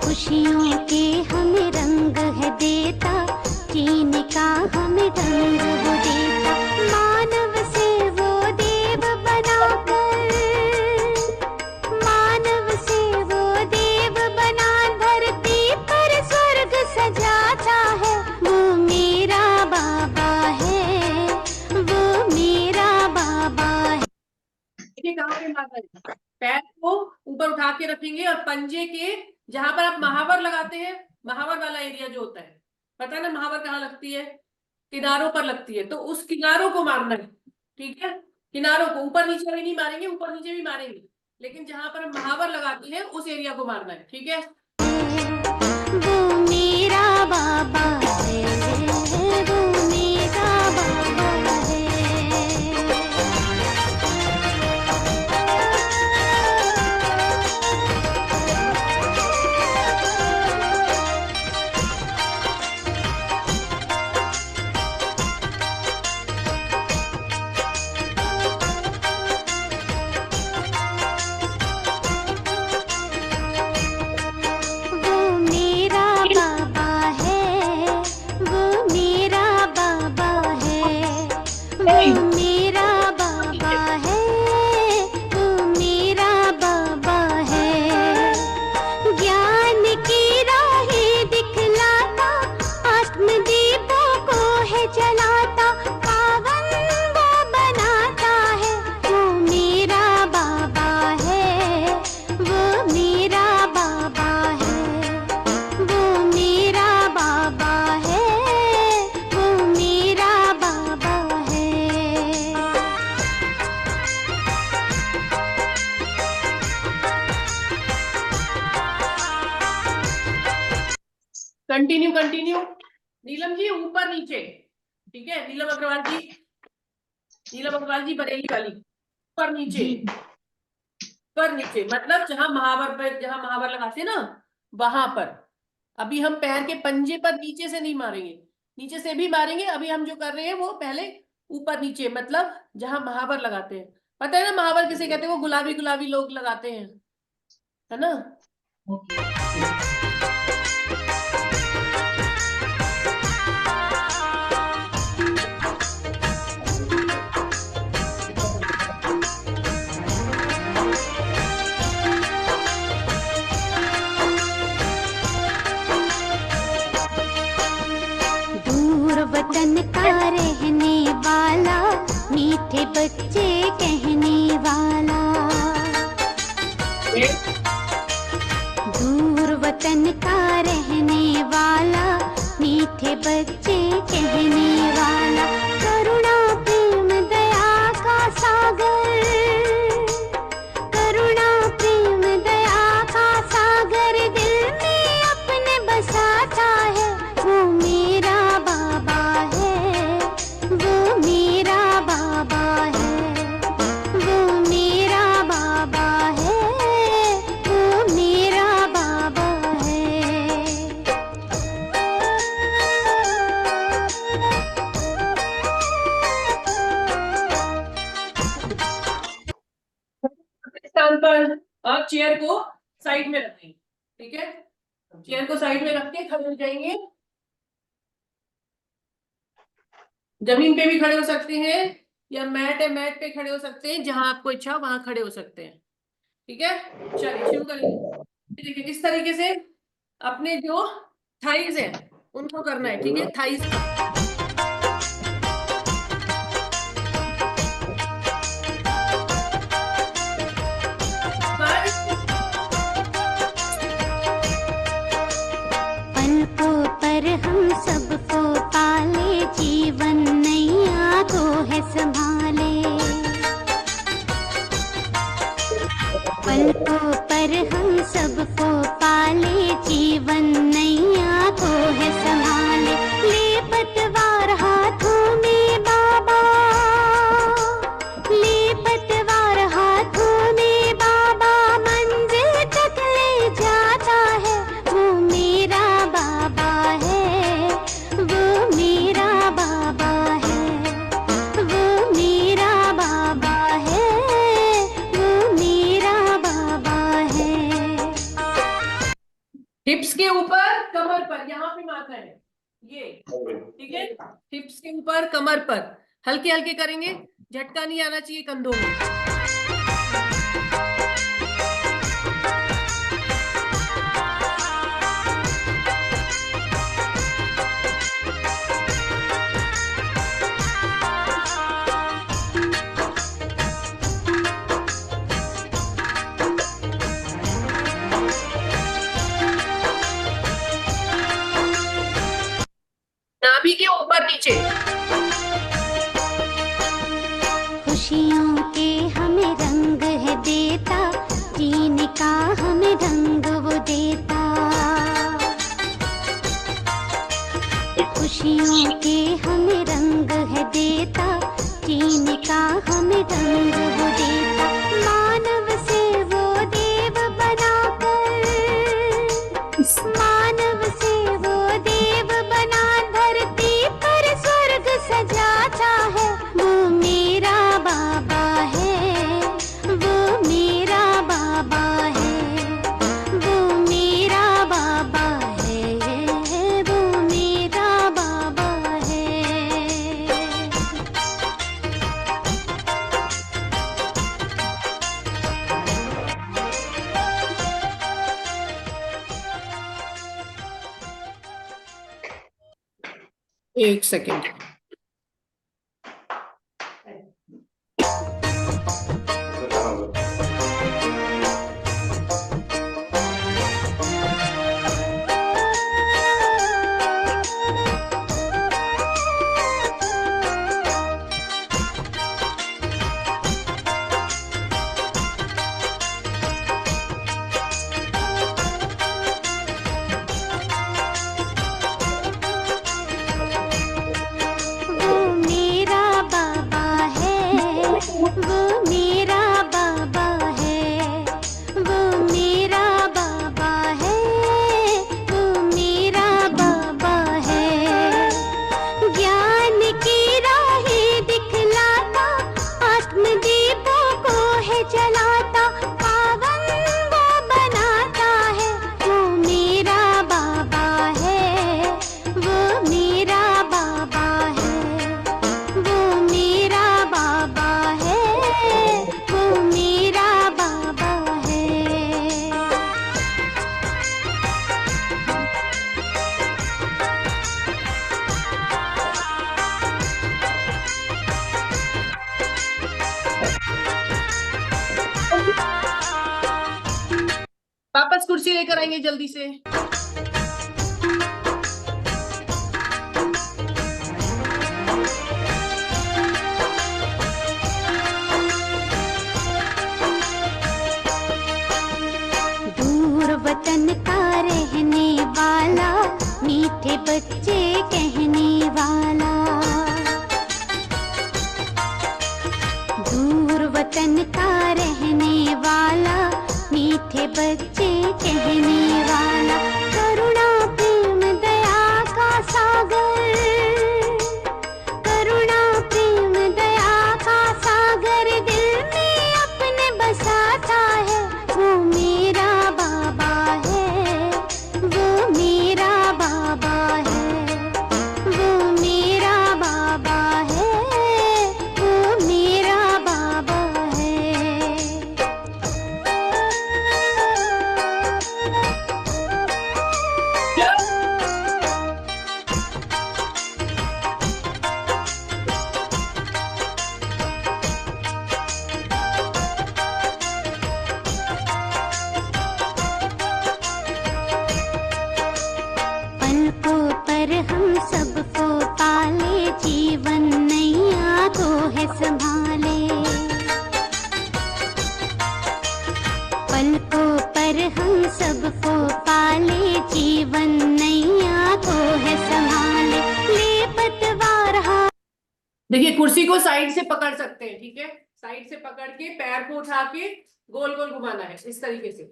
खुशियों के हमें रंग है देता, जीने का हमें ढंग वो देता। मानव से वो देव बनाकर, मानव से वो देव बना धरती पर स्वर्ग सजाता है। वो मेरा बाबा है, वो मेरा बाबा है। देखिए कहाँ पे मारना है, पैर को ऊपर उठा के रखेंगे और पंजे के जहां पर आप महावर लगाते हैं, महावर वाला एरिया जो होता है, पता है ना महावर कहाँ लगती है? किनारों पर लगती है, तो उस किनारों को मारना है। ठीक है, किनारों को, ऊपर नीचे भी नहीं मारेंगे, ऊपर नीचे भी मारेंगे, लेकिन जहां पर हम महावर लगाते हैं उस एरिया को मारना है। ठीक है, वो मेरा बाबा है। Continue continue. नीलम जी ऊपर नीचे, ठीक है। नीलम अग्रवाल जी बरेली वाली, ऊपर नीचे, ऊपर नीचे मतलब जहां महावर लगाते हैं ना वहां पर। अभी हम पैर के पंजे पर नीचे से नहीं मारेंगे, नीचे से भी मारेंगे। अभी हम जो कर रहे हैं वो पहले ऊपर नीचे, मतलब जहां महावर लगाते हैं। पता है ना महावर किसे कहते हैं? वो गुलाबी गुलाबी लोग लगाते हैं, है ना। दूर वतन का रहने वाला, मीठे बच्चे कहने वाला। दूर वतन का रहने वाला, मीठे बच्चे कहने वाला। करुणा प्रेम दया का सागर, करुणा प्रेम दया का सागर दिल में अपने बसाता है। वो मेरा बाबा है, वो मेरा बाबा है, वो मेरा बाबा है, वो मेरा बाबा है। स्थान पर आप चेयर को साइड में रखेंगे, ठीक है। चेयर को साइड में रख के खड़े हो जाएंगे। जमीन पे भी खड़े हो सकते हैं या मैट है मैट पे खड़े हो सकते हैं, जहां आपको इच्छा हो वहां खड़े हो सकते हैं, ठीक है। चलिए शुरू करेंगे। देखिए इस तरीके से अपने जो थाइज है उनको करना है, ठीक है। थाइज पलकों पर हम सबको पाले, जीवन नैया को है संभाले। पलकों पर हम सबको पाले, जीवन नैया को है संभाले। ले पतवार हाथों में बाबा, ले पतवार हाथों में बाबा, मंजिल तक ले जाता है। वो मेरा बाबा है, वो मेरा बाबा है, वो मेरा बाबा है, वो मेरा बाबा है। हिप्स के ऊपर कमर पर, यहाँ पे मारना है ये, ठीक है। हिप्स के ऊपर कमर पर हल्के हल्के करेंगे, झटका नहीं आना चाहिए कंधों में। नाभि के ऊपर नीचे। खुशियों के हमें रंग है देता, जीने का हमें ढंग वो देता। खुशियों के हमें रंग है देता, जीने का हमें ढंग वो देता। मानव से वो देव बनाकर, मानव से वो देव बना धरती पर स्वर्ग सजाता है। वो मेरा बाबा है, वो मेरा बाबा है, वो मेरा बाबा है, वो मेरा बाबा है। एक सेकेंड। वापस कुर्सी लेकर आएंगे जल्दी से। दूर वतन का रहने वाला, मीठे बच्चे कहने वाला। दूर वतन का रहने वाला, मीठे बच्चे कहने वाला। करुणा प्रेम दया का सागर, करुणा प्रेम दया का सागर दिल में अपने बसाता है। वो मेरा बाबा है, वो मेरा बाबा है, वो मेरा बाबा है, वो मेरा बाबा है। पलकों पर हम सबको पाले, जीवन नैया को है संभाले। पलकों पर हम सबको पाले, जीवन नैया को है संभाले। ले पतवार हाथ। देखिए कुर्सी को साइड से पकड़ सकते हैं, ठीक है। साइड से पकड़ के पैर को उठा के गोल गोल घुमाना है इस तरीके से,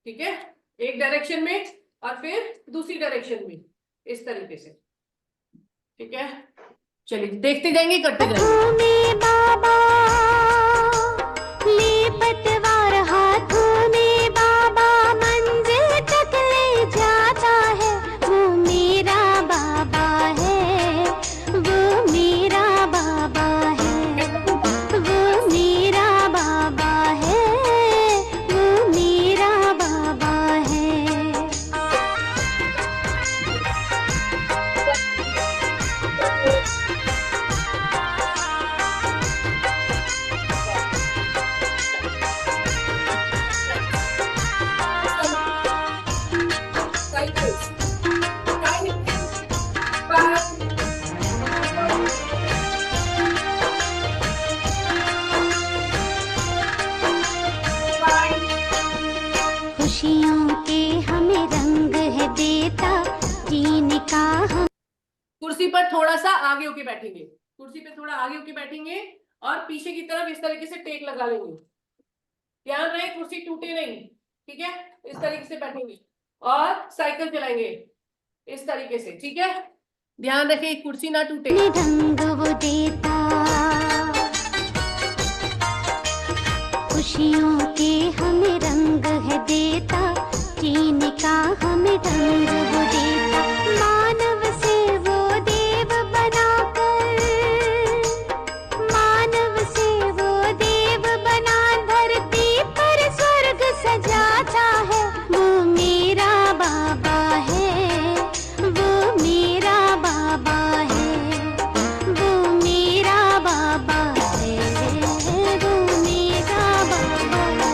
ठीक है। एक डायरेक्शन में और फिर दूसरी डायरेक्शन में इस तरीके से, ठीक है। चलिए देखते जाएंगे, करते जाएंगे। हाथों में बाबा, ले पतवार हाथों में बाबा, मंजिल तक ले जाता है। वो मेरा बाबा है, वो मेरा बाबा है, वो मेरा बाबा है, वो मेरा बाबा है। खुशियों के हमें रंग है देता, जीने का हम। कुर्सी पर थोड़ा सा आगे होके बैठेंगे, कुर्सी पे थोड़ा आगे होके बैठेंगे और पीछे की तरफ इस तरीके से टेक लगा लेंगे। ध्यान रहे कुर्सी टूटे नहीं, ठीक है। इस तरीके से बैठेंगे और साइकिल चलाएंगे इस तरीके से, ठीक है। ध्यान रखें कुर्सी ना टूटे। रंग वो देता, खुशियों के हमें रंग है देता, जीने का हमें रंग वो देता। मानव से वो देव बनाकर, मानव से वो देव बना धरती पर स्वर्ग सजाता है। वो मेरा बाबा है, वो मेरा बाबा है, वो मेरा बाबा है, वो मेरा बाबा है।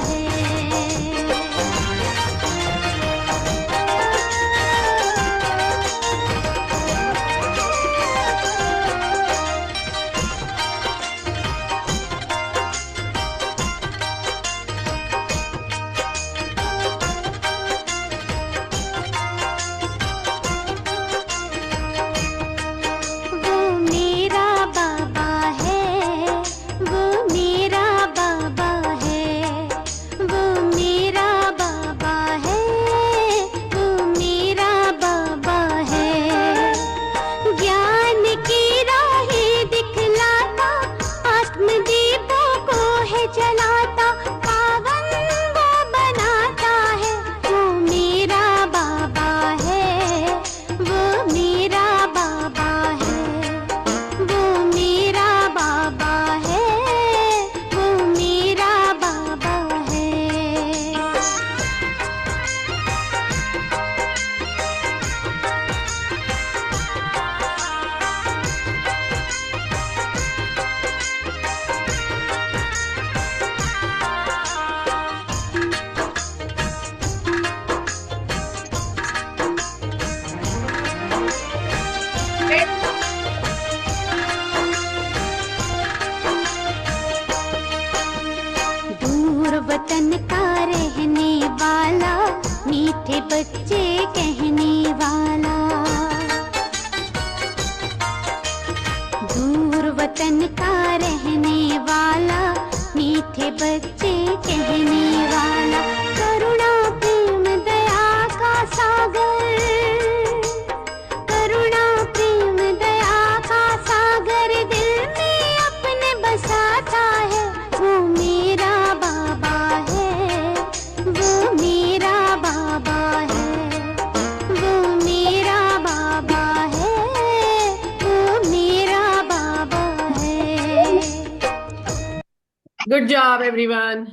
Good job everyone.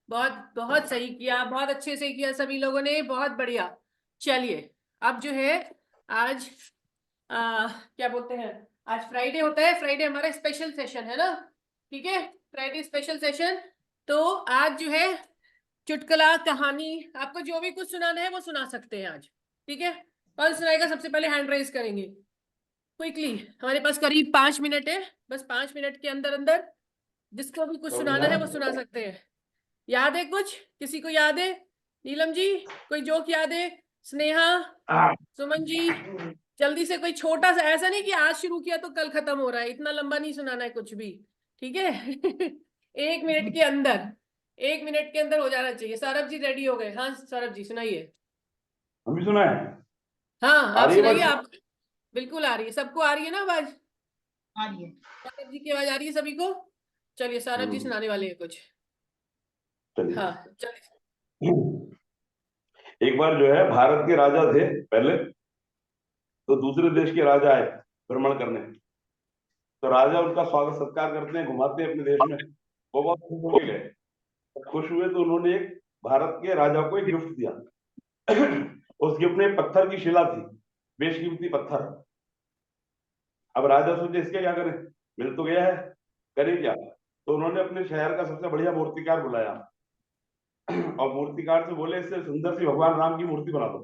बहुत बहुत सही किया, बहुत अच्छे से किया सभी लोगों ने, बहुत बढ़िया। चलिए अब जो है आज क्या बोलते हैं, आज फ्राइडे होता है, फ्राइडे हमारा स्पेशल सेशन है ना, ठीक है, फ्राइडे स्पेशल सेशन। तो आज जो है चुटकुला कहानी आपको जो भी कुछ सुनाना है वो सुना सकते हैं आज, ठीक है। कौन सुनाएगा? सबसे पहले हैंड रेज करेंगे क्विकली। हमारे पास करीब 5 मिनट है, बस 5 मिनट के अंदर अंदर जिसको भी कुछ सुनाना है वो सुना सकते हैं। याद है कुछ? किसी को याद है? नीलम जी कोई जोक याद है? स्नेहा, सुमन जी, जल्दी से कोई छोटा सा, ऐसा नहीं कि आज शुरू किया तो कल खत्म हो रहा है, इतना लंबा नहीं सुनाना है कुछ भी, ठीक है। 1 मिनट के अंदर, 1 मिनट के अंदर हो जाना चाहिए। सौरभ जी रेडी हो गए? हाँ सौरभ जी सुनाइए। हम भी सुना है। हाँ आ आप रही है सुनाइए। आवाज? आप बिल्कुल आ रही है, सबको आ रही है ना आवाज? आ रही है। सौरभ जी की आवाज आ रही है सभी को? चलिए सौरभ जी सुनाने वाले हैं कुछ। चलिए। हाँ चलिए। एक बार जो है भारत के राजा थे पहले, तो दूसरे देश के राजा आए भ्रमण करने। तो राजा उनका स्वागत सत्कार करते हैं, घुमाते हैं अपने देश में। वो बहुत खुश हो गए। खुश हुए तो उन्होंने एक भारत के राजा को एक गिफ्ट दिया। उस गिफ्ट में एक पत्थर की शिला थी, बेशकीमती पत्थर। अब राजा सोचे इसके क्या करें, मिल तो गया है, करें क्या। तो उन्होंने अपने शहर का सबसे बढ़िया मूर्तिकार बुलाया और मूर्तिकार से बोले इससे सुंदर सी भगवान राम की मूर्ति बना दो।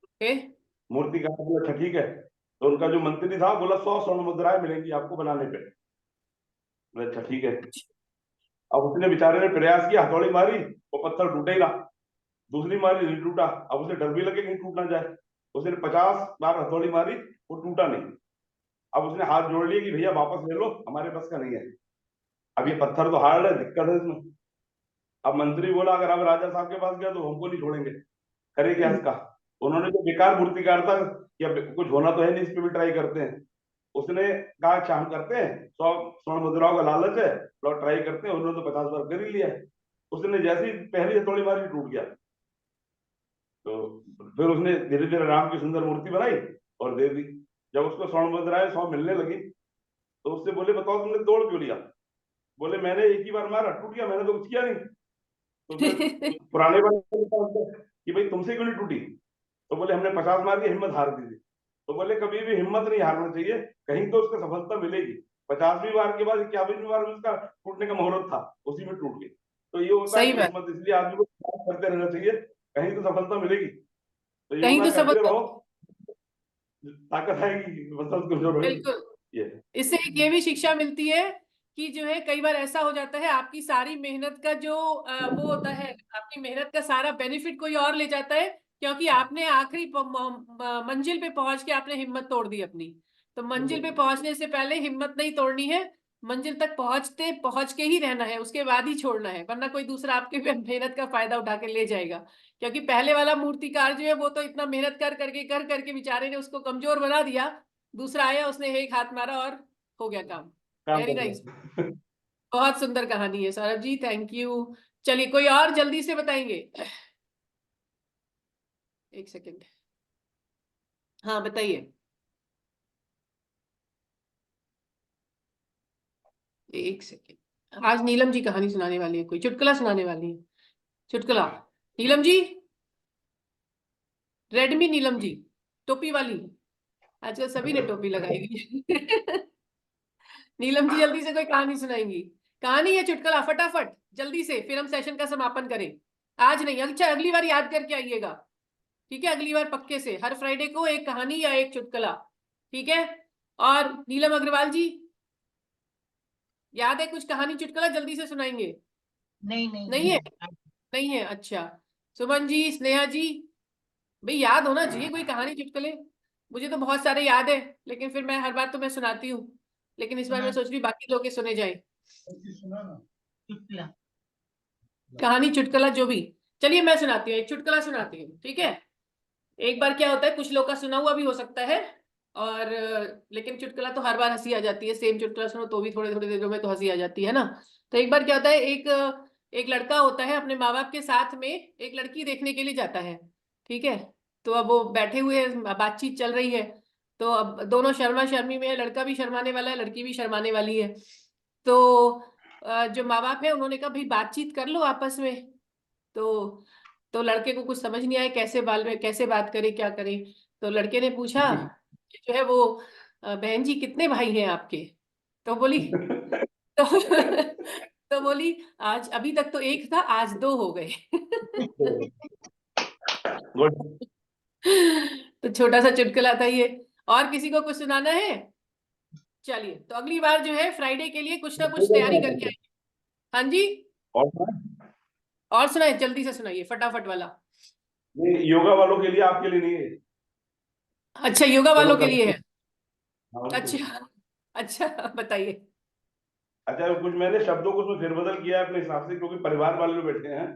ओके। मूर्तिकार बोला अच्छा ठीक है। तो उनका जो मंत्री था बोला 100 स्वर्ण मुद्राएं मिलेंगी आपको बनाने पे। बोला अच्छा ठीक है। अब उसने बेचारे ने प्रयास किया, हथौड़ी मारी, वो पत्थर टूटे ही रहा। दूसरी मारी नहीं टूटा। अब उसे डर भी लगे कहीं टूट ना जाए। उसने 50 बार हथौड़ी मारी, वो टूटा नहीं। अब उसने हाथ जोड़ लिए कि भैया वापस ले लो, हमारे बस का नहीं है। अब ये पत्थर तो हार्ड है, दिक्कत है इसमें। अब मंत्री बोला अगर अब राजा साहब के पास गया तो हमको नहीं छोड़ेंगे, करे क्या इसका। उन्होंने जो बेकार मूर्तिकार था कि अब कुछ होना तो है नहीं, इस पे भी ट्राई करते हैं। उसने कहा अच्छा हम करते हैं, 100 स्वर्ण मुद्राओं का लालच है, तो ट्राई करते हैं। उन्होंने तो 50 बार कर ही लिया है। उसने जैसे ही पहली हथौड़ी मारी टूट गया। तो फिर उसने धीरे धीरे राम की सुंदर मूर्ति बनाई और दे दी। जब उसको स्वर्ण मुद्राएं 100 मिलने लगी तो उससे बोले बताओ तुमने तोड़ क्यों लिया। बोले मैंने एक ही बार मारा, टूट गया, मैंने तो कुछ किया नहीं। तो फिर पुराने वाले ने कहा उनसे कि भाई तुमसे क्यों नहीं टूटी। तो बोले हमने 50 मार दी, हिम्मत हार दी थी। तो बोले कभी भी हिम्मत नहीं हारना चाहिए, कहीं तो उसको सफलता मिलेगी। 50वीं बार के बाद 51वीं बार में उसका टूटने का मुहूर्त था, उसी में टूट गई। तो ये होता है सही बात। किस्मत, इसलिए आदमी को प्रयास करते रहना चाहिए, कहीं तो सफलता मिलेगी। तो कहीं योगा तो करते सबक। रहो, ताकत आएगी, मतलब कमजोर होगी। बिल्कुल। ये इससे एक ये भी शिक्षा मिलती है कि जो है कई बार ऐसा हो जाता है आपकी सारी मेहनत का जो वो होता है, आपकी मेहनत का सारा बेनिफिट कोई और ले जाता है, क्योंकि आपने आखिरी मंजिल पे पहुंच के आपने हिम्मत तोड़ दी अपनी। तो मंजिल पे पहुंचने से पहले हिम्मत नहीं तोड़नी है, मंजिल तक पहुंच के ही रहना है, उसके बाद ही छोड़ना है, वरना कोई दूसरा आपके मेहनत का फायदा उठा के ले जाएगा। क्योंकि पहले वाला मूर्तिकार जो है वो तो इतना मेहनत कर करके बेचारे ने उसको कमजोर बना दिया। दूसरा आया, उसने एक हाथ मारा और हो गया काम। काम वेरी कर नाइस। रहे बहुत सुंदर कहानी है सौरभ जी, थैंक यू। चलिए कोई और जल्दी से बताएंगे? एक सेकेंड। हाँ बताइए। एक सेकेंड। आज नीलम जी कहानी सुनाने वाली है, कोई चुटकुला सुनाने वाली है। चुटकुला नीलम जी, रेडमी नीलम जी, टोपी वाली। आजकल सभी ने टोपी लगाई हुई है। नीलम जी जल्दी से कोई कहानी सुनाएंगी? कहानी है चुटकुला, फटाफट जल्दी से, फिर हम सेशन का समापन करें। आज नहीं, अच्छा अगली बार याद करके आइएगा, ठीक है? अगली बार पक्के से हर फ्राइडे को एक कहानी या एक चुटकुला, ठीक है? और नीलम अग्रवाल जी याद है कुछ कहानी चुटकुला जल्दी से सुनाएंगे? नहीं नहीं नहीं है? नहीं है, अच्छा। सुमन जी, स्नेहा जी, भाई याद होना चाहिए कोई कहानी चुटकुले। मुझे तो बहुत सारे याद है, लेकिन फिर मैं हर बार तो मैं सुनाती हूँ, लेकिन इस बार मैं सोच रही बाकी लोग के सुने जाए। सुना ना चुटकुला। कहानी चुटकुला जो भी, चलिए मैं सुनाती हूँ, एक चुटकुला सुनाती हूँ, ठीक है? एक बार क्या होता है, कुछ लोग का सुना हुआ भी हो सकता है, और लेकिन चुटकुला तो हर बार हंसी आ जाती है, सेम चुटकुला सुनो तो भी थोड़े थोड़े देरों में तो हंसी आ जाती है ना। तो एक बार क्या होता है, एक लड़का होता है अपने माँ बाप के साथ में एक लड़की देखने के लिए जाता है, ठीक है? तो अब वो बैठे हुए, बातचीत चल रही है, तो अब दोनों शर्मा शर्मी में है, लड़का भी शर्माने वाला है, लड़की भी शर्माने वाली है। तो जो माँ बाप है उन्होंने कहा भाई बातचीत कर लो आपस में। तो लड़के को कुछ समझ नहीं आया कैसे बात करे क्या करे। तो लड़के ने पूछा कि जो है वो बहन जी कितने भाई हैं आपके? तो बोली तो तो बोली आज अभी तक तो एक था, आज 2 हो गए। गुड। तो छोटा सा चुटकुला था ये। और किसी को कुछ सुनाना है? चलिए, तो अगली बार जो है फ्राइडे के लिए कुछ ना कुछ तैयारी करके आइए। हाँ जी, और और सुनाइए, जल्दी से सुनाइए, फटाफट वाला। ये योगा वालों के लिए, आपके लिए नहीं है। अच्छा, योगा चलो वालों के लिए है। हाँ, अच्छा अच्छा, बताइए। अच्छा, कुछ मैंने शब्दों को उसमें फेरबदल किया है अपने हिसाब से, क्योंकि परिवार वाले लोग बैठे हैं।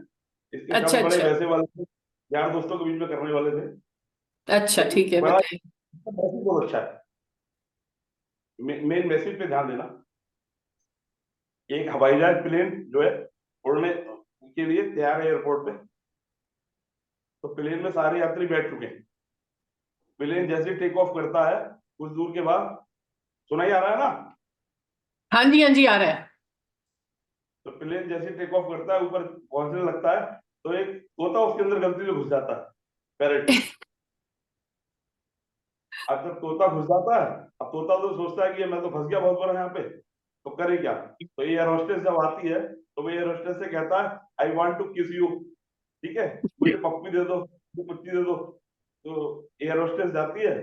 इसके अच्छा शब्द बड़े अच्छा वैसे वाले थे, यार दोस्तों के बीच में करने वाले थे, अच्छा, लेकिन ठीक है, बड़ा बताइए। मैसेज बहुत अच्छा है। मेन मैसेज पे ध्यान देना। एक हवाई जहाज प्लेन जो है उड़ने के लिए तैयार है एयरपोर्ट पे। तो प्लेन में सारे यात्री बैठ चुके हैं। प्लेन जैसे टेक ऑफ करता है, कुछ दूर के बाद, सुनाई आ रहा है ना? हाँ जी, हाँ जी, आ रहा है। तो प्लेन जैसे टेक ऑफ करता है, ऊपर पहुंचने लगता है, तो एक तोता उसके अंदर गलती से घुस जाता है, पैरेट। अब जब तोता घुस जाता है, अब तोता तो सोचता है कि मैं तो फंस गया बहुत बड़ा यहाँ पे, तो करे क्या? तो एयर होस्टेस जब आती है तो वो एयर होस्टेस से कहता है, आई वॉन्ट टू किस यू, ठीक है, मुझे पप्पी दे दो, मुझे पुच्ची दे दो। तो एयर होस्टेस जाती है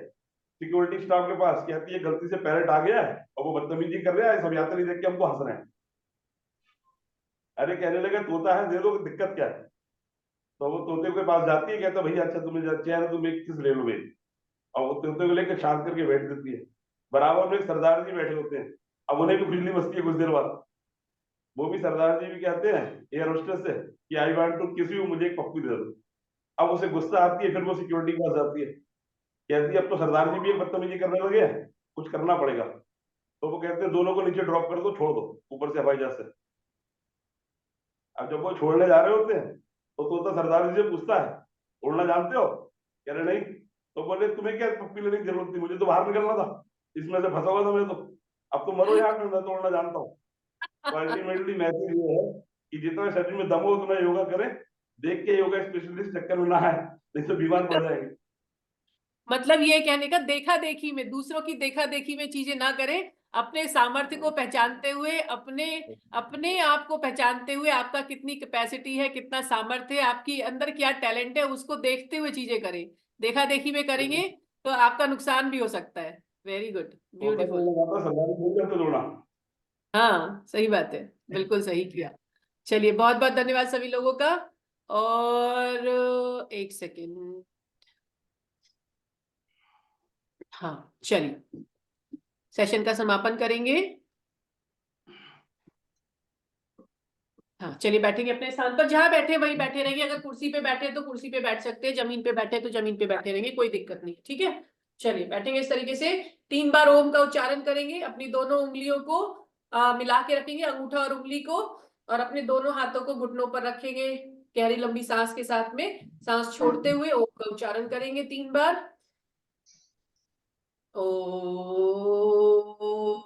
सिक्योरिटी स्टाफ के पास, कहती है गलती से पैरेट आ गया है और वो बदतमीजी कर रहा है, सब यात्री देख के हमको हंस रहे हैं। अरे कहने लगे तोता है, दे दो, दिक्कत क्या है? तो वो तोते के पास जाती है, कहता भैया अच्छा तुम्हें चेहरा, तुम एक किस ले लो भाई। और वो तोते को लेकर शांत करके बैठ देती है। बराबर में एक सरदार जी बैठे होते हैं। अब उन्हें भी खुजली मस्ती है कुछ देर बाद। वो भी सरदार जी भी कहते हैं एयर होस्टेस से कि आई वांट टू किस यू, मुझे एक पप्पी दे दो। अब उसे गुस्सा आती है, फिर वो सिक्योरिटी के पास जाती है, कहती है अब तो सरदार जी भी एक बदतमीजी करने लगे हैं, कुछ करना पड़ेगा। तो वो कहते हैं दोनों को नीचे ड्रॉप कर दो, छोड़ दो ऊपर से हवाई जहाज से। अब जब वो छोड़ने जा रहे होते हैं तो तोता सरदार जी से पूछता है उड़ना जानते हो? कह रहे नहीं। तो बोले तुम्हें क्या पप्पी लेने की जरूरत थी, मुझे तो बाहर निकलना था, इसमें से फंसा हुआ था मैं तो, अब तो मरो यहाँ पे, मैं तो उड़ना जानता हूँ। तो अल्टीमेटली मैसेज ये है कि जितना शरीर में दम हो उतना योगा करें, देख के योगा स्पेशलिस्ट चक्कर में ना आए, नहीं तो बीमार पड़ जाएंगे। मतलब ये कहने का, देखा देखी में, दूसरों की देखा देखी में चीजें ना करें, अपने सामर्थ्य को पहचानते हुए, अपने अपने आप को पहचानते हुए, आपका कितनी कैपेसिटी है, कितना सामर्थ्य है, आपकी अंदर क्या टैलेंट है, उसको देखते हुए चीजें करें। देखा देखी में करेंगे तो आपका नुकसान भी हो सकता है। वेरी गुड, तोता ब्यूटीफुल। बोलने जाता सरदार जी बोल तो दौड़ा। हाँ, सही बात है, बिल्कुल सही किया। चलिए, बहुत बहुत धन्यवाद सभी लोगों का। और एक सेकेंड, हाँ चलिए, सेशन का समापन करेंगे। हाँ चलिए, बैठेंगे अपने स्थान पर, जहां बैठे वहीं बैठे रहेंगे। अगर कुर्सी पे बैठे तो कुर्सी पे बैठ सकते हैं, जमीन पे बैठे तो जमीन पे बैठे रहेंगे, कोई दिक्कत नहीं, ठीक है। चलिए, बैठेंगे इस तरीके से। 3 बार ओम का उच्चारण करेंगे, अपनी दोनों उंगलियों को मिला के रखेंगे, अंगूठा और उंगली को, और अपने दोनों हाथों को घुटनों पर रखेंगे। गहरी लंबी सांस के साथ में सांस छोड़ते हुए ओम का उच्चारण करेंगे 3 बार। ओ ओ ओ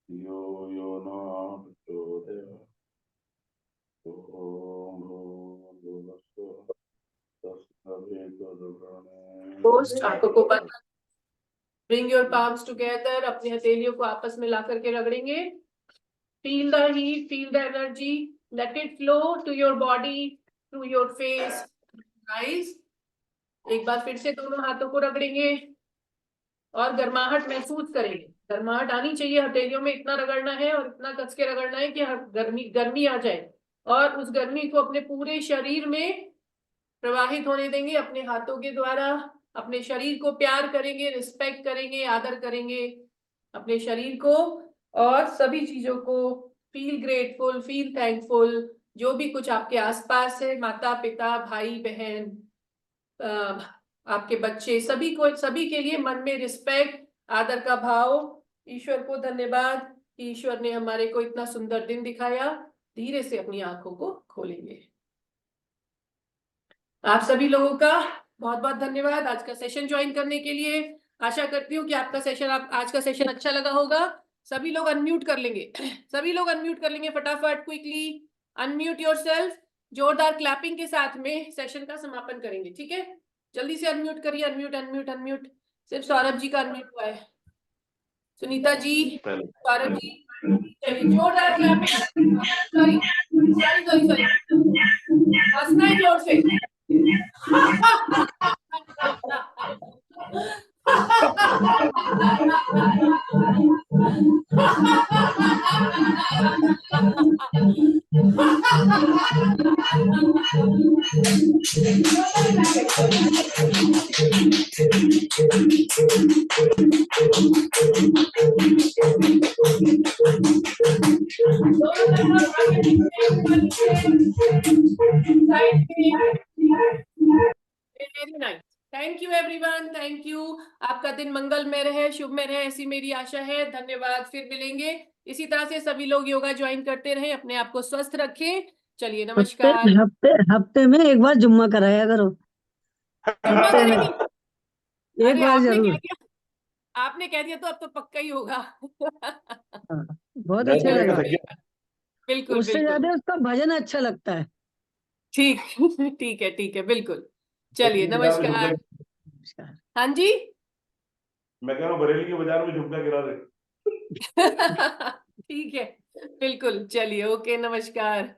यो यो न प्रचोदयात्। ओम भूर्भुवस्सुः तत्सवितुर्वरेण्यं पोस्ट आंखों को बंद, ब्रिंग योर पाम्स टुगेदर, अपनी हथेलियों को आपस में ला करके रगड़ेंगे। Feel the heat, feel the energy, let it flow to your body, to your face, eyes. एक बार फिर से दोनों हाथों को रगड़ेंगे और गर्माहट महसूस करेंगे। गर्माहट आनी चाहिए हथेलियों में, इतना रगड़ना है और इतना कस के रगड़ना है कि गर्मी गर्मी आ जाए, और उस गर्मी को अपने पूरे शरीर में प्रवाहित होने देंगे अपने हाथों के द्वारा। अपने शरीर को प्यार करेंगे, रिस्पेक्ट करेंगे, आदर करेंगे अपने शरीर को, और सभी चीजों को फील ग्रेटफुल, फील थैंकफुल। जो भी कुछ आपके आसपास है, माता पिता, भाई बहन, आपके बच्चे, सभी को, सभी के लिए मन में रिस्पेक्ट, आदर का भाव। ईश्वर को धन्यवाद कि ईश्वर ने हमारे को इतना सुंदर दिन दिखाया। धीरे से अपनी आंखों को खोलेंगे। आप सभी लोगों का बहुत बहुत धन्यवाद आज का सेशन ज्वाइन करने के लिए। आशा करती हूँ कि आपका सेशन, आज का सेशन अच्छा लगा होगा। सभी लोग अनम्यूट कर लेंगे, सभी लोग अनम्यूट कर लेंगे फटाफट, क्विकली अनम्यूट योरसेल्फ। जोरदार क्लैपिंग के साथ में सेशन का समापन करेंगे, ठीक है? जल्दी से अनम्यूट करिए, अनम्यूट अनम्यूट अनम्यूट। सिर्फ सौरभ जी का अनम्यूट हुआ है। सुनीता जी, सौरभ जी, चलिए जोरदार clapping. Sorry sorry sorry sorry, हंसना है जोर से। Very nice, thank you everyone, thank you. आपका दिन मंगलमय रहे, शुभमय रहे, ऐसी मेरी आशा है। धन्यवाद, फिर मिलेंगे। इसी तरह से सभी लोग योगा ज्वाइन करते रहें, अपने आप को स्वस्थ रखें। चलिए हफ्ते नमस्कार। हफ्ते हफ्ते में एक बार जुम्मा कराया करो, जुम्मा हफ्ते में करेंगे? एक अरे बार आपने जरूर। कह दिया, आपने कह दिया तो अब तो पक्का ही होगा। हाँ, बहुत मैं अच्छा तो लगा। थक गया। बिल्कुल उससे बिल्कुल, ज्यादा उसका भजन अच्छा लगता है। ठीक ठीक है बिल्कुल। चलिए बाजार में नमस्कार। नमस्कार। हाँ जी। मैं कह रहा हूँ बरेली के बाजार में झुमका गिरा दे। ठीक है बिल्कुल, चलिए ओके, नमस्कार।